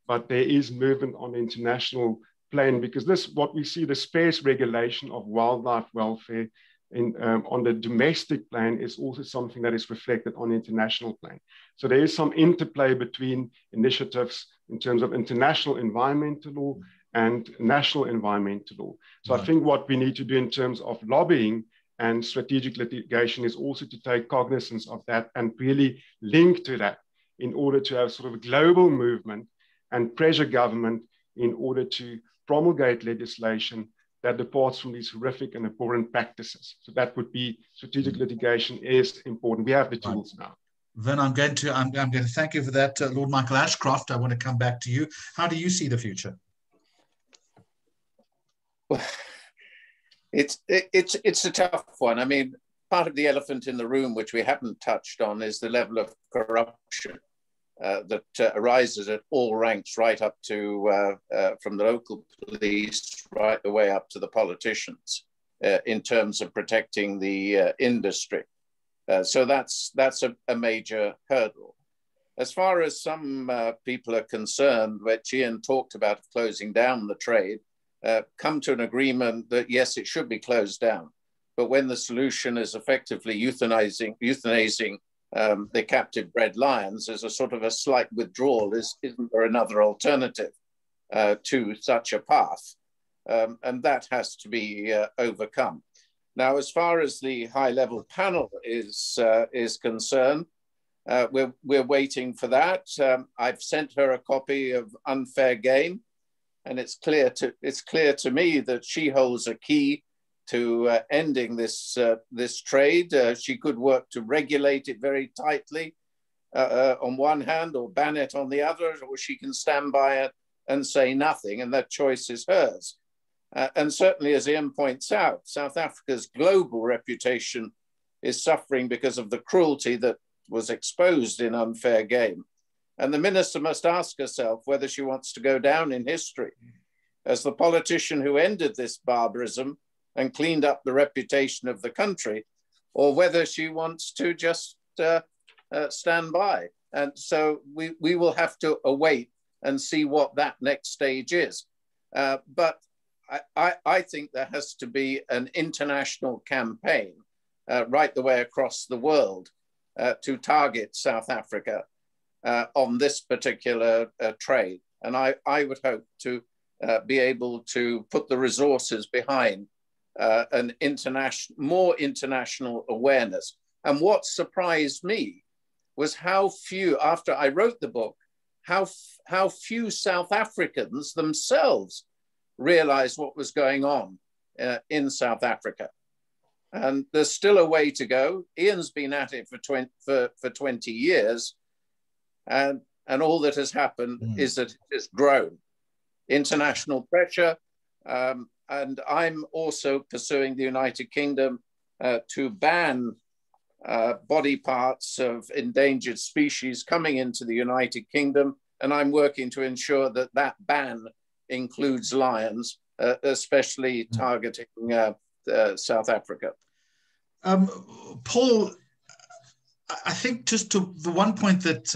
but there is movement on the international plane, because what we see, the sparse regulation of wildlife welfare on the domestic plane is also something that is reflected on the international plane. So there is some interplay between initiatives in terms of international environmental law and national environmental law. So right. I think what we need to do in terms of lobbying and strategic litigation is also to take cognizance of that and really link to that in order to have sort of a global movement and pressure government in order to promulgate legislation that departs from these horrific and abhorrent practices. So that would be strategic litigation is important. We have the tools now. Then I'm going to thank you for that, Lord Michael Ashcroft. I want to come back to you. How do you see the future? Well, it's a tough one. I mean, part of the elephant in the room, which we haven't touched on, is the level of corruption that arises at all ranks, right up to from the local police right the way up to the politicians in terms of protecting the industry. So that's a major hurdle. As far as some people are concerned, which Ian talked about closing down the trade, come to an agreement that yes, it should be closed down. But when the solution is effectively euthanizing the captive bred lions as a sort of a slight withdrawal, isn't there another alternative to such a path? And that has to be overcome. Now, as far as the high-level panel is concerned, we're waiting for that. I've sent her a copy of Unfair Game, and it's clear to me that she holds a key to ending this trade. She could work to regulate it very tightly on one hand, or ban it on the other, or she can stand by it and say nothing, and that choice is hers. And certainly, as Ian points out, South Africa's global reputation is suffering because of the cruelty that was exposed in Unfair Game. And the minister must ask herself whether she wants to go down in history as the politician who ended this barbarism and cleaned up the reputation of the country, or whether she wants to just stand by. And so we will have to await and see what that next stage is. But I think there has to be an international campaign right the way across the world to target South Africa on this particular trade. And I would hope to be able to put the resources behind more international awareness. And what surprised me was how few, after I wrote the book, how few South Africans themselves realized what was going on in South Africa. And there's still a way to go. Ian's been at it for 20 years, and all that has happened is that it's grown. International pressure, and I'm also pursuing the United Kingdom to ban body parts of endangered species coming into the United Kingdom, and I'm working to ensure that that ban includes lions, especially targeting South Africa. Paul, I think just to the one point that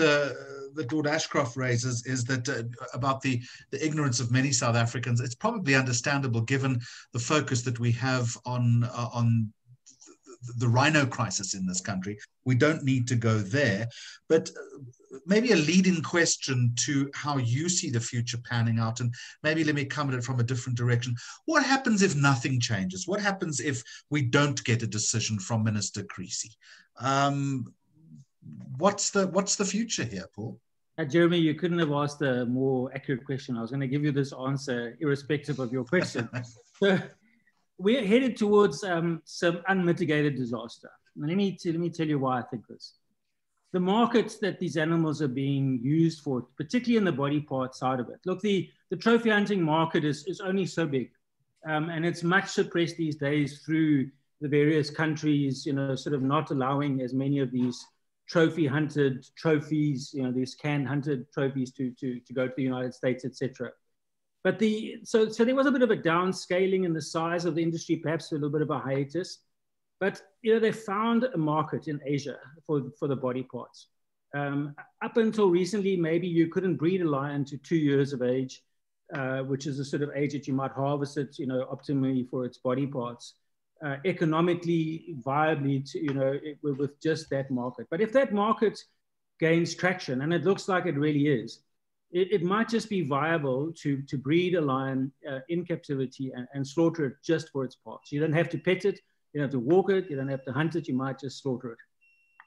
Lord Ashcroft raises is that about the ignorance of many South Africans. It's probably understandable given the focus that we have on the rhino crisis in this country. We don't need to go there, but maybe a leading question to how you see the future panning out, and maybe let me come at it from a different direction. What happens if nothing changes? What happens if we don't get a decision from Minister Creasy? What's the future here, Paul? Jeremy, you couldn't have asked a more accurate question. I was going to give you this answer irrespective of your question. So we're headed towards some unmitigated disaster. And let me tell you why I think this. The markets that these animals are being used for, particularly in the body part side of it. Look, the trophy hunting market is only so big, and it's much suppressed these days through the various countries, sort of not allowing as many of these trophy hunted trophies, these can hunted trophies to go to the United States, etc. But so there was a bit of a downscaling in the size of the industry, perhaps a little bit of a hiatus. But they found a market in Asia for the body parts. Up until recently, maybe you couldn't breed a lion to 2 years of age, which is the sort of age that you might harvest it, optimally for its body parts, economically viably, with just that market. But if that market gains traction, and it looks like it really is, it might just be viable to breed a lion in captivity and slaughter it just for its parts. You don't have to pet it. You don't have to walk it. You don't have to hunt it. You might just slaughter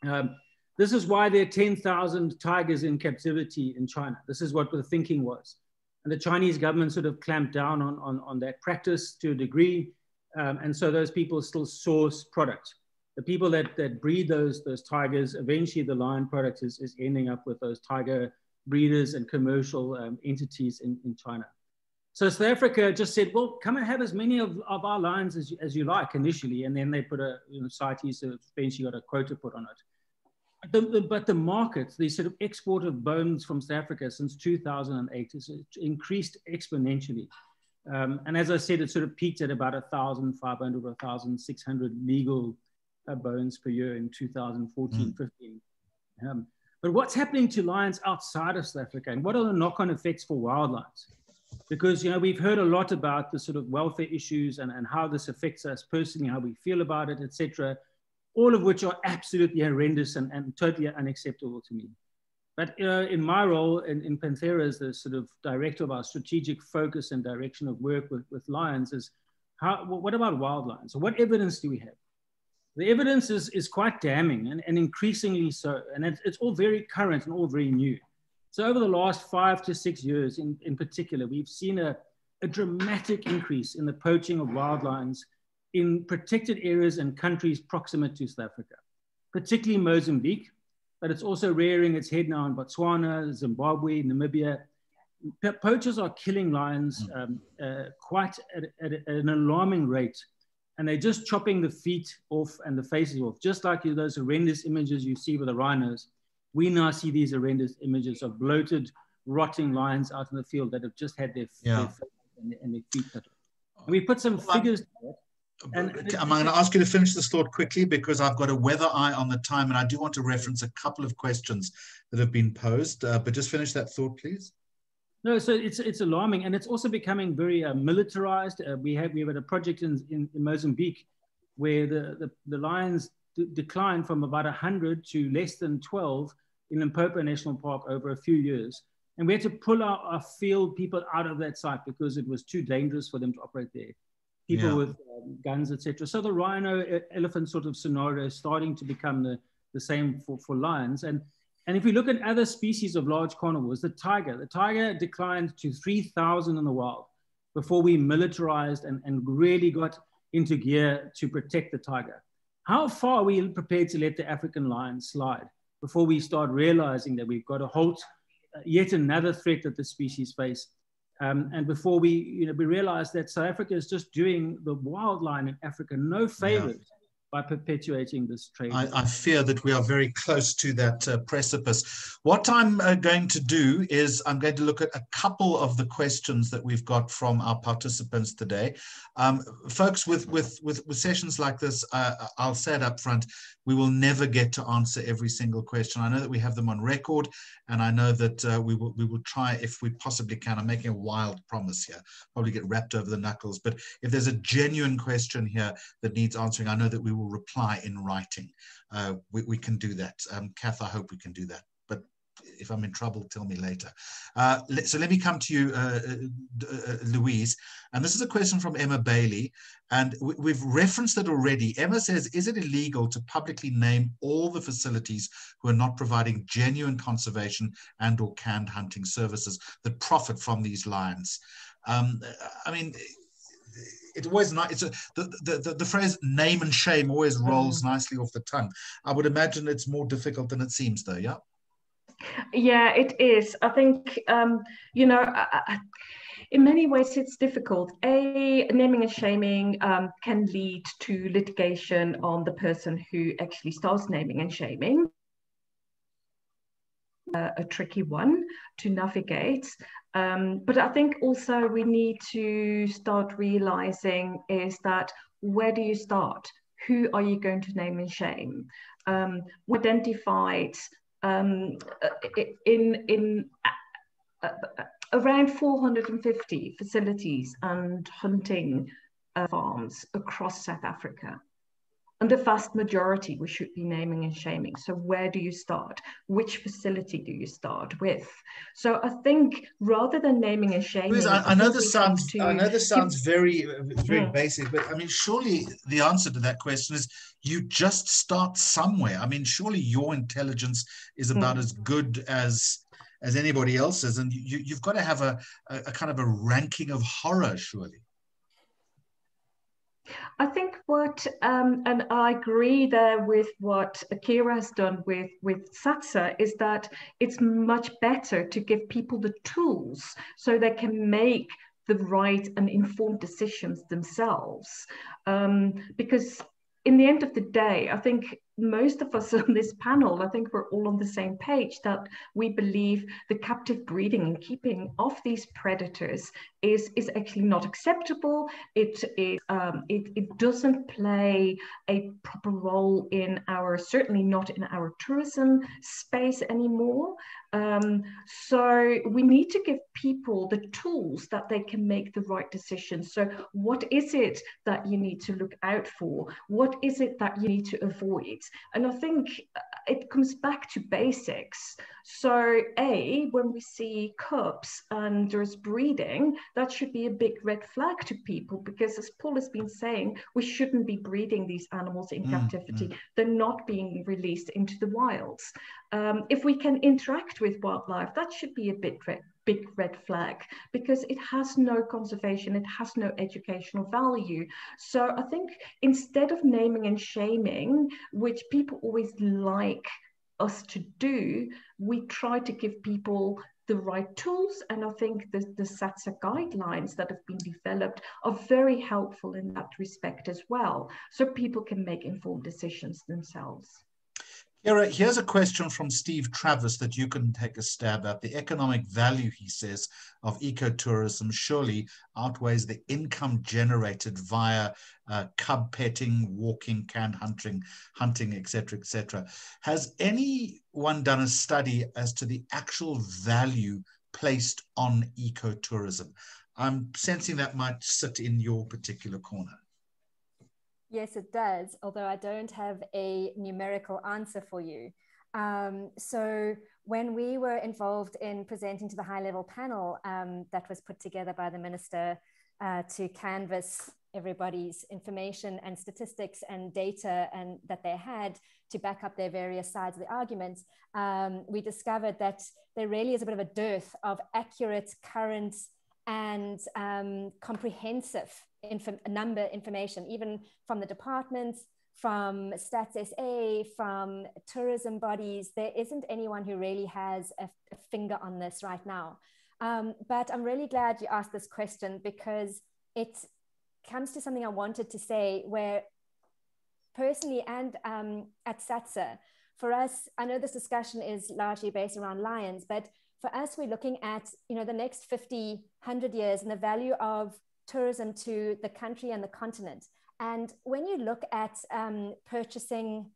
it. This is why there are 10,000 tigers in captivity in China. This is what the thinking was. And the Chinese government sort of clamped down on that practice to a degree. And so those people still source product. The people that breed those tigers, eventually the lion product is ending up with those tiger breeders and commercial entities in China. So South Africa just said, well, come and have as many of our lions as you like initially. And then they put CITES eventually got a quota put on it. But the market, the sort of export of bones from South Africa since 2008 has increased exponentially. And as I said, it sort of peaked at about 1,500 or 1,600 legal bones per year in 2014-15. But what's happening to lions outside of South Africa, and what are the knock-on effects for wildlines? Because, you know, we've heard a lot about the sort of welfare issues and how this affects us personally, how we feel about it, etc., all of which are absolutely horrendous and totally unacceptable to me. But in my role in Panthera as the sort of director of our strategic focus and direction of work with lions is, what about wildlines? So what evidence do we have? The evidence is quite damning and increasingly so. And it's all very current and all very new. So over the last 5 to 6 years in particular, we've seen a dramatic increase in the poaching of wildlines in protected areas and countries proximate to South Africa, particularly Mozambique, but it's also rearing its head now in Botswana, Zimbabwe, Namibia. Poachers are killing lions quite at an alarming rate, and they're just chopping the feet off and the faces off, just like those horrendous images you see with the rhinos. We now see these horrendous images of bloated, rotting lions out in the field that have just had their faces and their feet cut off. And we put some figures to it. I'm going to ask you to finish this thought quickly because I've got a weather eye on the time and I do want to reference a couple of questions that have been posed, but just finish that thought, please. No, so it's alarming, and it's also becoming very militarized. We had a project in Mozambique where the lions declined from about 100 to less than 12 in Limpopo National Park over a few years. And we had to pull our field people out of that site because it was too dangerous for them to operate there. People with guns, etc. So the rhino elephant sort of scenario is starting to become the same for lions. And if we look at other species of large carnivores, the tiger declined to 3,000 in the wild before we militarized and really got into gear to protect the tiger. How far are we prepared to let the African lion slide before we start realizing that we've got to halt yet another threat that the species face? And before we realize that South Africa is just doing the wildlife in Africa no favors by perpetuating this trade. I fear that we are very close to that precipice. What I'm going to do is I'm going to look at a couple of the questions that we've got from our participants today. Folks, with sessions like this, I'll say it up front, we will never get to answer every single question. I know that we have them on record, and I know that we will try if we possibly can. I'm making a wild promise here, probably get wrapped over the knuckles, but if there's a genuine question here that needs answering, I know that we will reply in writing. We can do that. Kath, I hope we can do that. But if I'm in trouble, tell me later. So let me come to you, Louise. And this is a question from Emma Bailey. And we've referenced it already. Emma says, is it illegal to publicly name all the facilities who are not providing genuine conservation and or canned hunting services that profit from these lions? I mean, it always the phrase name and shame always rolls nicely off the tongue. I would imagine it's more difficult than it seems, though. Yeah. Yeah, it is. I think in many ways it's difficult. Naming and shaming can lead to litigation on the person who actually starts naming and shaming. A tricky one to navigate. But I think also we need to start realizing is that where do you start? Who are you going to name and shame? We identified in around 450 facilities and hunting farms across South Africa. And the vast majority we should be naming and shaming. So where do you start? Which facility do you start with? So I think rather than naming and shaming, Louise, I know this sounds very basic, but I mean, surely the answer to that question is you just start somewhere. I mean, surely your intelligence is about as good as anybody else's, and you've got to have a kind of a ranking of horror, surely. I think and I agree there with what Keira has done with SATSA, is that it's much better to give people the tools so they can make the right and informed decisions themselves. Because in the end of the day, I think most of us on this panel, I think we're all on the same page, that we believe the captive breeding and keeping of these predators is actually not acceptable. It doesn't play a proper role in certainly not in our tourism space anymore. So we need to give people the tools that they can make the right decisions. So what is it that you need to look out for? What is it that you need to avoid? And I think it comes back to basics. So when we see cubs and there's breeding, that should be a big red flag to people, because as Paul has been saying, we shouldn't be breeding these animals in captivity. They're not being released into the wilds. If we can interact with wildlife, that should be a big red flag, because it has no conservation, it has no educational value. So I think instead of naming and shaming, which people always like us to do, we try to give people the right tools. And I think the SATSA guidelines that have been developed are very helpful in that respect as well, so people can make informed decisions themselves. Keira, here's a question from Steve Travis that you can take a stab at. The economic value, he says, of ecotourism surely outweighs the income generated via cub petting, walking, canned hunting, etc., etc. Has anyone done a study as to the actual value placed on ecotourism? I'm sensing that might sit in your particular corner. Yes, it does, although I don't have a numerical answer for you. So when we were involved in presenting to the high-level panel that was put together by the minister to canvass everybody's information and statistics and data and that they had to back up their various sides of the argument, we discovered that there really is a bit of a dearth of accurate, current, and comprehensive information, even from the departments, from StatsSA, from tourism bodies. There isn't anyone who really has a finger on this right now. But I'm really glad you asked this question, because it comes to something I wanted to say, where personally and at SATSA, for us, I know this discussion is largely based around lions, but for us, we're looking at the next 50, 100 years and the value of tourism to the country and the continent. And when you look at purchasing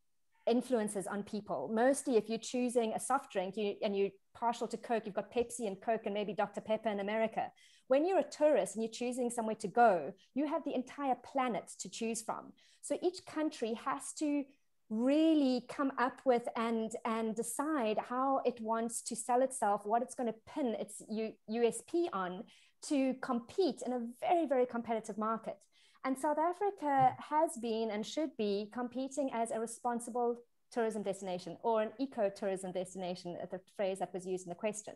influences on people, mostly if you're choosing a soft drink and you're partial to Coke, you've got Pepsi and Coke and maybe Dr. Pepper in America. When you're a tourist and you're choosing somewhere to go, you have the entire planet to choose from. So each country has to really come up with and decide how it wants to sell itself, what it's going to pin its USP on to compete in a very, very competitive market. And South Africa has been and should be competing as a responsible tourism destination, or an eco-tourism destination, the phrase that was used in the question.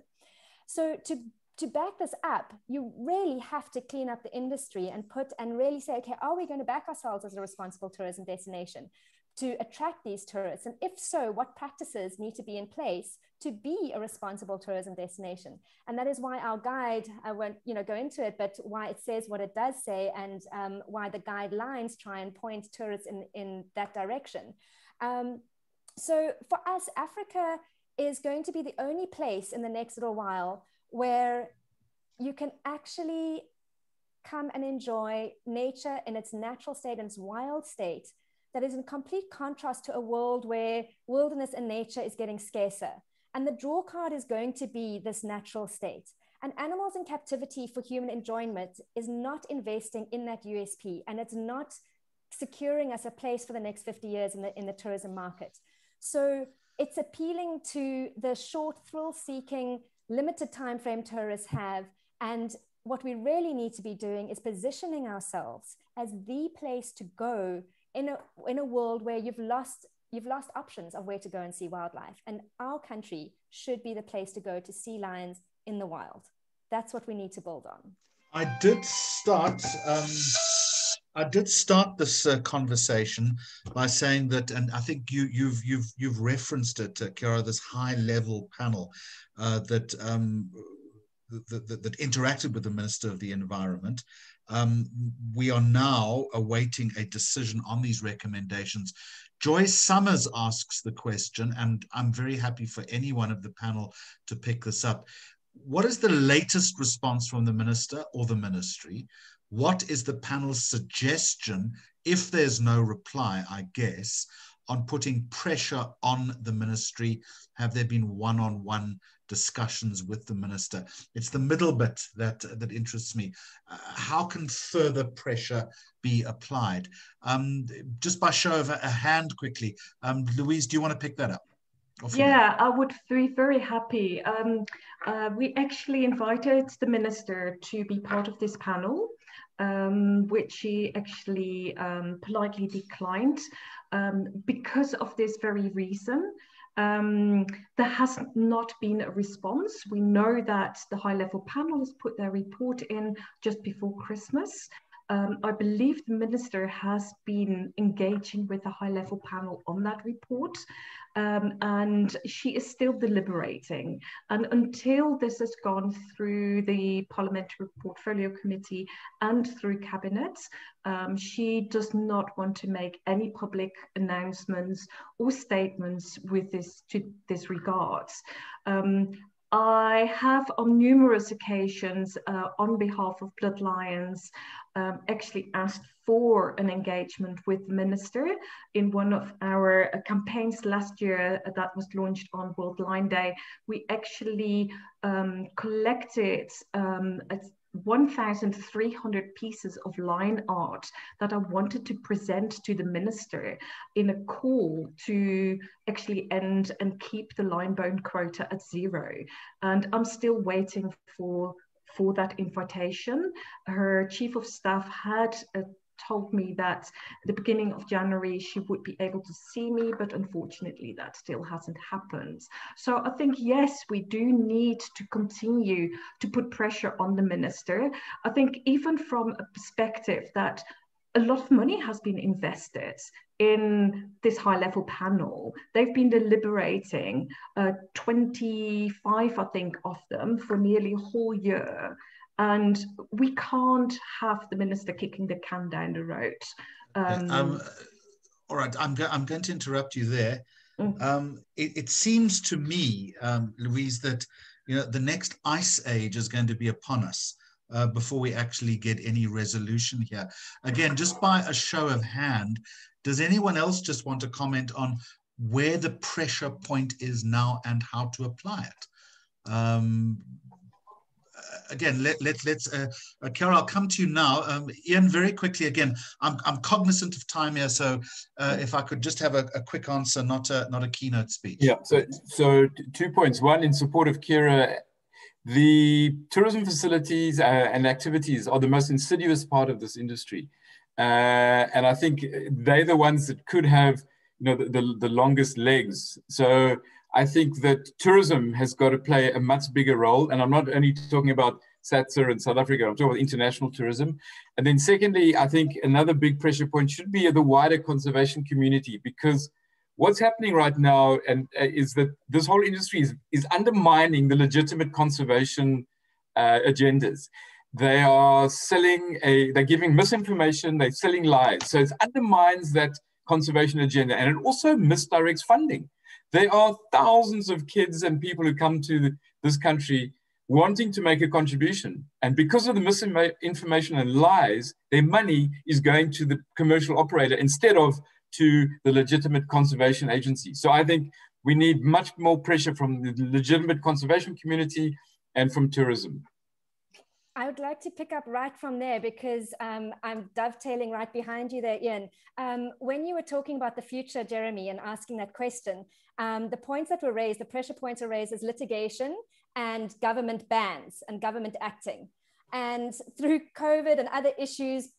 So to back this up, you really have to clean up the industry and really say, okay, are we going to back ourselves as a responsible tourism destination to attract these tourists? And if so, what practices need to be in place to be a responsible tourism destination? And that is why our guide, I won't go into it, but why it says what it does say, and why the guidelines try and point tourists in that direction. So for us, Africa is going to be the only place in the next little while where you can actually come and enjoy nature in its natural state and its wild state, that is in complete contrast to a world where wilderness and nature is getting scarcer. And the draw card is going to be this natural state. And animals in captivity for human enjoyment is not investing in that USP, and it's not securing us a place for the next 50 years in the tourism market. So it's appealing to the short, thrill-seeking, limited time frame tourists have. And what we really need to be doing is positioning ourselves as the place to go in a world where you've lost options of where to go and see wildlife. And our country should be the place to go to see lions in the wild. That's what we need to build on. I did start this conversation by saying that, and I think you've referenced it, Keira, this high-level panel that that interacted with the Minister of the Environment. We are now awaiting a decision on these recommendations. Joy Summers asks the question, and I'm very happy for any one of the panel to pick this up. What is the latest response from the Minister or the Ministry? What is the panel's suggestion, if there's no reply, I guess, on putting pressure on the Ministry? Have there been one-on-one discussions with the Minister? It's the middle bit that interests me. How can further pressure be applied? Just by show of a hand quickly, Louise, do you want to pick that up? Yeah, I would be very happy. We actually invited the Minister to be part of this panel, which she actually politely declined because of this very reason. There has not been a response. We know that the high-level panel has put their report in just before Christmas. I believe the Minister has been engaging with the high-level panel on that report, and she is still deliberating. And until this has gone through the Parliamentary Portfolio Committee and through Cabinet, she does not want to make any public announcements or statements with this regards. I have on numerous occasions on behalf of Bloodlines actually asked for an engagement with the Minister in one of our campaigns last year that was launched on World Line Day. We actually collected 1,300 pieces of line art that I wanted to present to the Minister in a call to actually end and keep the line bone quota at 0. And I'm still waiting for that invitation. Her Chief of Staff had told me that at the beginning of January she would be able to see me, but unfortunately that still hasn't happened. So I think, yes, we do need to continue to put pressure on the Minister. I think even from a perspective that a lot of money has been invested in this high-level panel. They've been deliberating 25, I think, of them for nearly a whole year. And we can't have the Minister kicking the can down the road. All right, I'm going to interrupt you there. It seems to me, Louise, that the next ice age is going to be upon us before we actually get any resolution here. Again, just by a show of hand, does anyone else just want to comment on where the pressure point is now and how to apply it? Again, let's Keira, I'll come to you now. Ian, very quickly again. I'm cognizant of time here, so if I could just have a quick answer, not a keynote speech. Yeah. So 2 points. One, in support of Keira, the tourism facilities and activities are the most insidious part of this industry, and I think they're the ones that could have the longest legs. So I think that tourism has got to play a much bigger role. And I'm not only talking about SATSA in South Africa, I'm talking about international tourism. And then secondly, I think another big pressure point should be the wider conservation community, because what's happening right now is that this whole industry is undermining the legitimate conservation agendas. They are they're giving misinformation, they're selling lies. So it undermines that conservation agenda, and it also misdirects funding. There are thousands of kids and people who come to this country wanting to make a contribution. And because of the misinformation and lies, their money is going to the commercial operator instead of to the legitimate conservation agency. So I think we need much more pressure from the legitimate conservation community and from tourism. I would like to pick up right from there, because I'm dovetailing right behind you there, Ian. When you were talking about the future, Jeremy, and asking that question, the points that were raised, the pressure points were raised as litigation and government bans and government acting. And through COVID and other issues,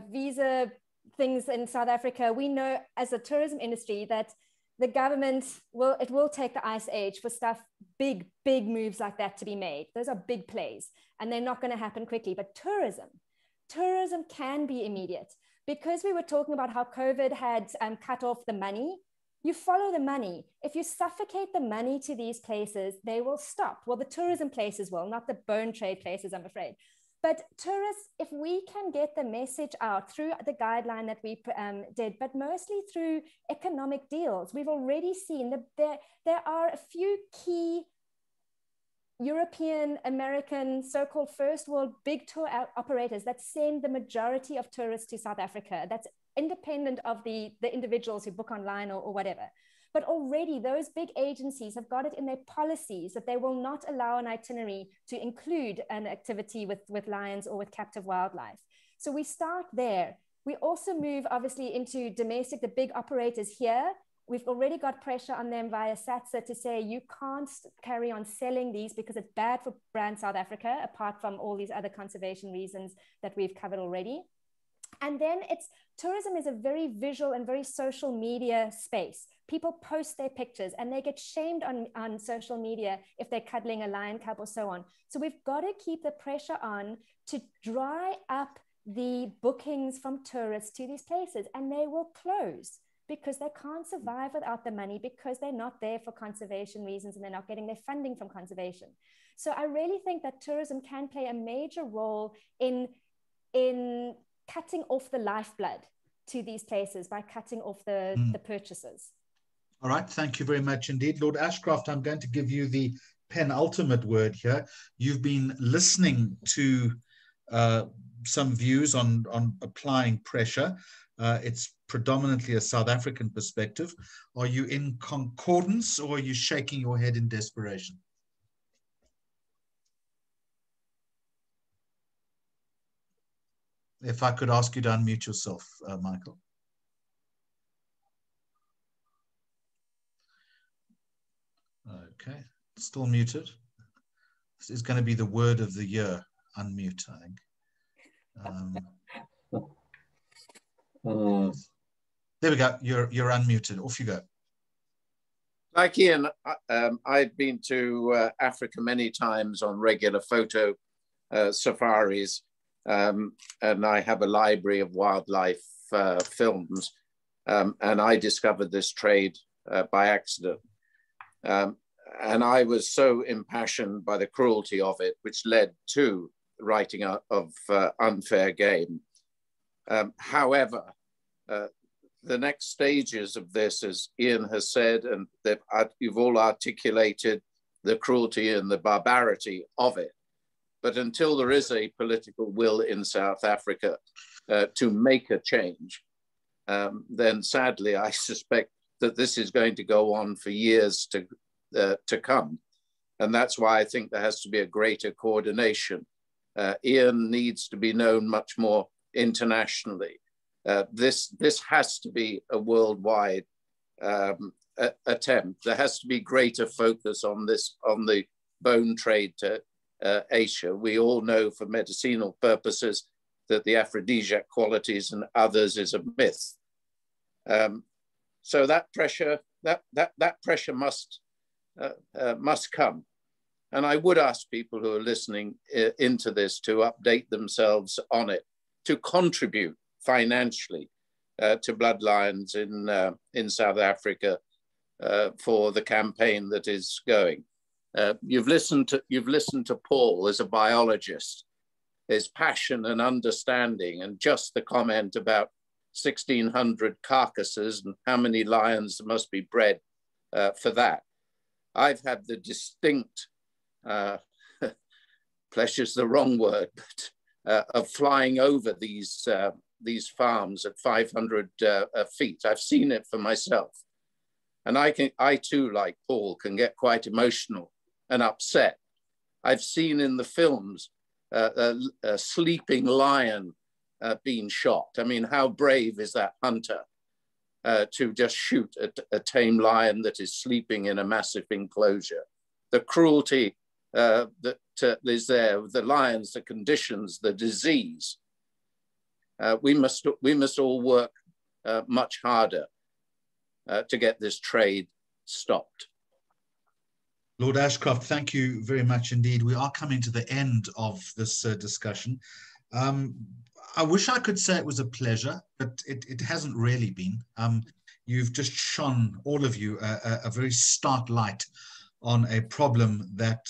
visa things in South Africa, we know as a tourism industry that the government will take the ice age for stuff, big moves like that to be made. Those are big plays and they're not going to happen quickly. But tourism can be immediate, because we were talking about how COVID had cut off the money. You follow the money. If you suffocate the money to these places, they will stop. Well, the tourism places will, not the bone trade places, I'm afraid. But tourists, if we can get the message out through the guideline that we did, but mostly through economic deals, we've already seen that there are a few key European, American, so-called first world big tour operators that send the majority of tourists to South Africa. That's independent of the individuals who book online or whatever. But already those big agencies have got it in their policies that they will not allow an itinerary to include an activity with lions or with captive wildlife. So we start there. We also move obviously into domestic, the big operators here. We've already got pressure on them via SATSA to say you can't carry on selling these because it's bad for brand South Africa, apart from all these other conservation reasons that we've covered already. And then tourism is a very visual and very social media space. People post their pictures and they get shamed on social media if they're cuddling a lion cub or so on. So we've got to keep the pressure on to dry up the bookings from tourists to these places, and they will close because they can't survive without the money, because they're not there for conservation reasons and they're not getting their funding from conservation. So I really think that tourism can play a major role in cutting off the lifeblood to these places by cutting off the purchases. All right, thank you very much indeed. Lord Ashcroft, I'm going to give you the penultimate word here. You've been listening to some views on applying pressure. It's predominantly a South African perspective. Are you in concordance or are you shaking your head in desperation? If I could ask you to unmute yourself, Michael. Okay, still muted. This is going to be the word of the year, unmute, I think. There we go, you're unmuted, off you go. Like Ian, I've been to Africa many times on regular photo safaris, and I have a library of wildlife films, and I discovered this trade by accident. And I was so impassioned by the cruelty of it, which led to the writing of Unfair Game. However, the next stages of this, as Ian has said, and that you've all articulated the cruelty and the barbarity of it. But until there is a political will in South Africa to make a change, then sadly, I suspect that this is going to go on for years to come. And that's why I think there has to be a greater coordination. Ian needs to be known much more internationally. This has to be a worldwide attempt. There has to be greater focus on this, on the bone trade to Asia. We all know for medicinal purposes that the aphrodisiac qualities and others is a myth. So that pressure, that pressure must come. And I would ask people who are listening into this to update themselves on it, to contribute financially to Bloodlines in South Africa for the campaign that is going. You've listened to Paul as a biologist, his passion and understanding, and just the comment about 1,600 carcasses and how many lions must be bred for that. I've had the distinct, pleasure's the wrong word, but of flying over these farms at 500 feet. I've seen it for myself. And I too, like Paul, can get quite emotional and upset. I've seen in the films a sleeping lion being shot. I mean, how brave is that hunter to just shoot a tame lion that is sleeping in a massive enclosure? The cruelty that is there, the lions, the conditions, the disease. We must all work much harder to get this trade stopped. Lord Ashcroft, thank you very much indeed. We are coming to the end of this discussion. I wish I could say it was a pleasure, but it hasn't really been. you've just shone, all of you, a very stark light on a problem that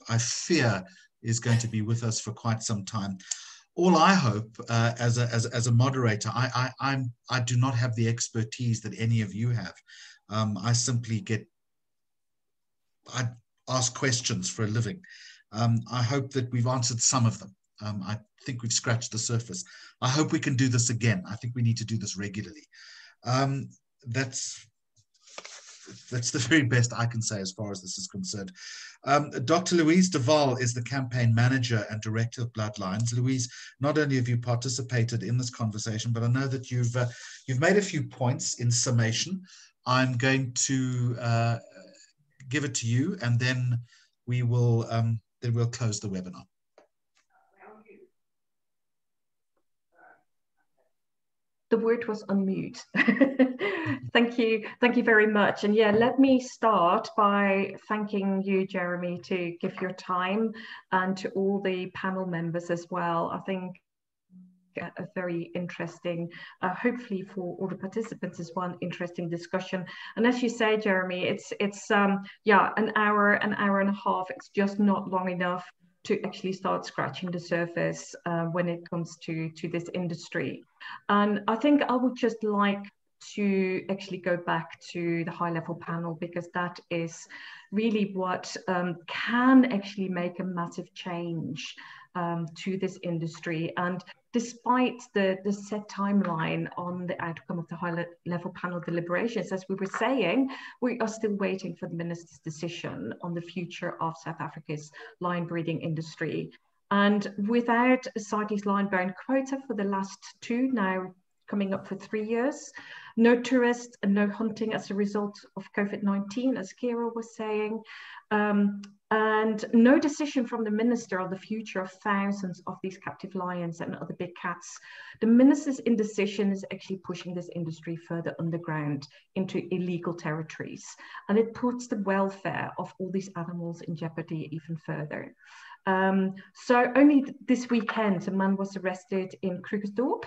I fear is going to be with us for quite some time. All I hope, as a moderator, I do not have the expertise that any of you have. I simply I ask questions for a living. I hope that we've answered some of them. I think we've scratched the surface. I hope we can do this again. I think we need to do this regularly. That's the very best I can say as far as this is concerned. Dr. Louise de Waal is the campaign manager and director of Wildlines. Louise, not only have you participated in this conversation, but I know that you've made a few points in summation. I'm going to give it to you, and then we'll close the webinar. The word was unmute. Thank you very much. And yeah, let me start by thanking you, Jeremy, to give your time, and to all the panel members as well. I think a very interesting, hopefully for all the participants as well, interesting discussion. And as you say, Jeremy, it's yeah, an hour and a half. It's just not long enough to actually start scratching the surface when it comes to this industry. And I think I would just like to actually go back to the high-level panel, because that is really what can actually make a massive change to this industry. And despite the set timeline on the outcome of the high-level panel deliberations, as we were saying, we are still waiting for the minister's decision on the future of South Africa's lion breeding industry. And without a CITES lion-bearing quota for the last now coming up for 3 years, no tourists and no hunting as a result of COVID-19, as Keira was saying, and no decision from the minister on the future of thousands of these captive lions and other big cats. The minister's indecision is actually pushing this industry further underground into illegal territories, and it puts the welfare of all these animals in jeopardy even further. So only this weekend, a man was arrested in Krugersdorp.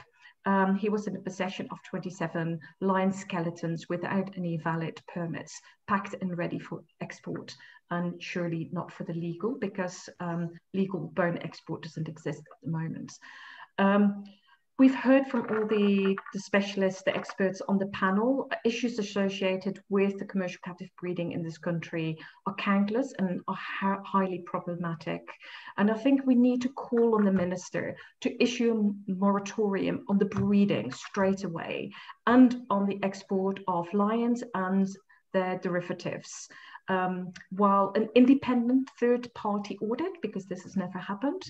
He was in the possession of 27 lion skeletons without any valid permits, packed and ready for export, and surely not for the legal, because legal bone export doesn't exist at the moment. We've heard from all the specialists, the experts on the panel. Issues associated with the commercial captive breeding in this country are countless and are highly problematic. And I think we need to call on the minister to issue a moratorium on the breeding straight away, and on the export of lions and their derivatives. While an independent third-party audit, because this has never happened,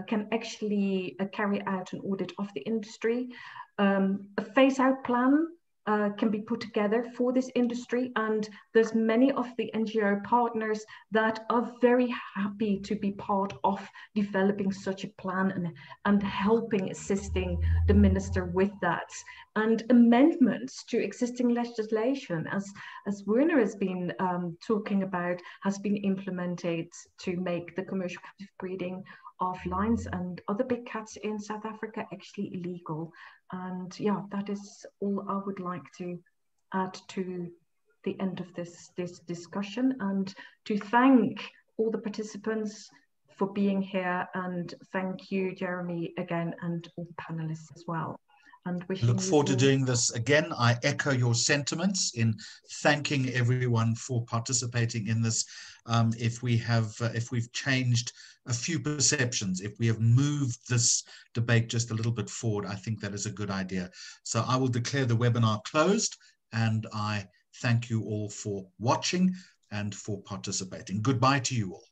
can actually carry out an audit of the industry. A phase-out plan can be put together for this industry, and there's many of the NGO partners that are very happy to be part of developing such a plan and helping, assisting the minister with that. And amendments to existing legislation, as Werner has been talking about, has been implemented to make the commercial captive breeding of lions and other big cats in South Africa actually illegal. And yeah, that is all I would like to add to the end of this discussion, and to thank all the participants for being here, and thank you, Jeremy, again, and all the panelists as well. And wishing look forward to doing this again. I echo your sentiments in thanking everyone for participating in this. If we've changed a few perceptions, if we have moved this debate just a little bit forward, I think that is a good idea. So I will declare the webinar closed, and I thank you all for watching and for participating. Goodbye to you all.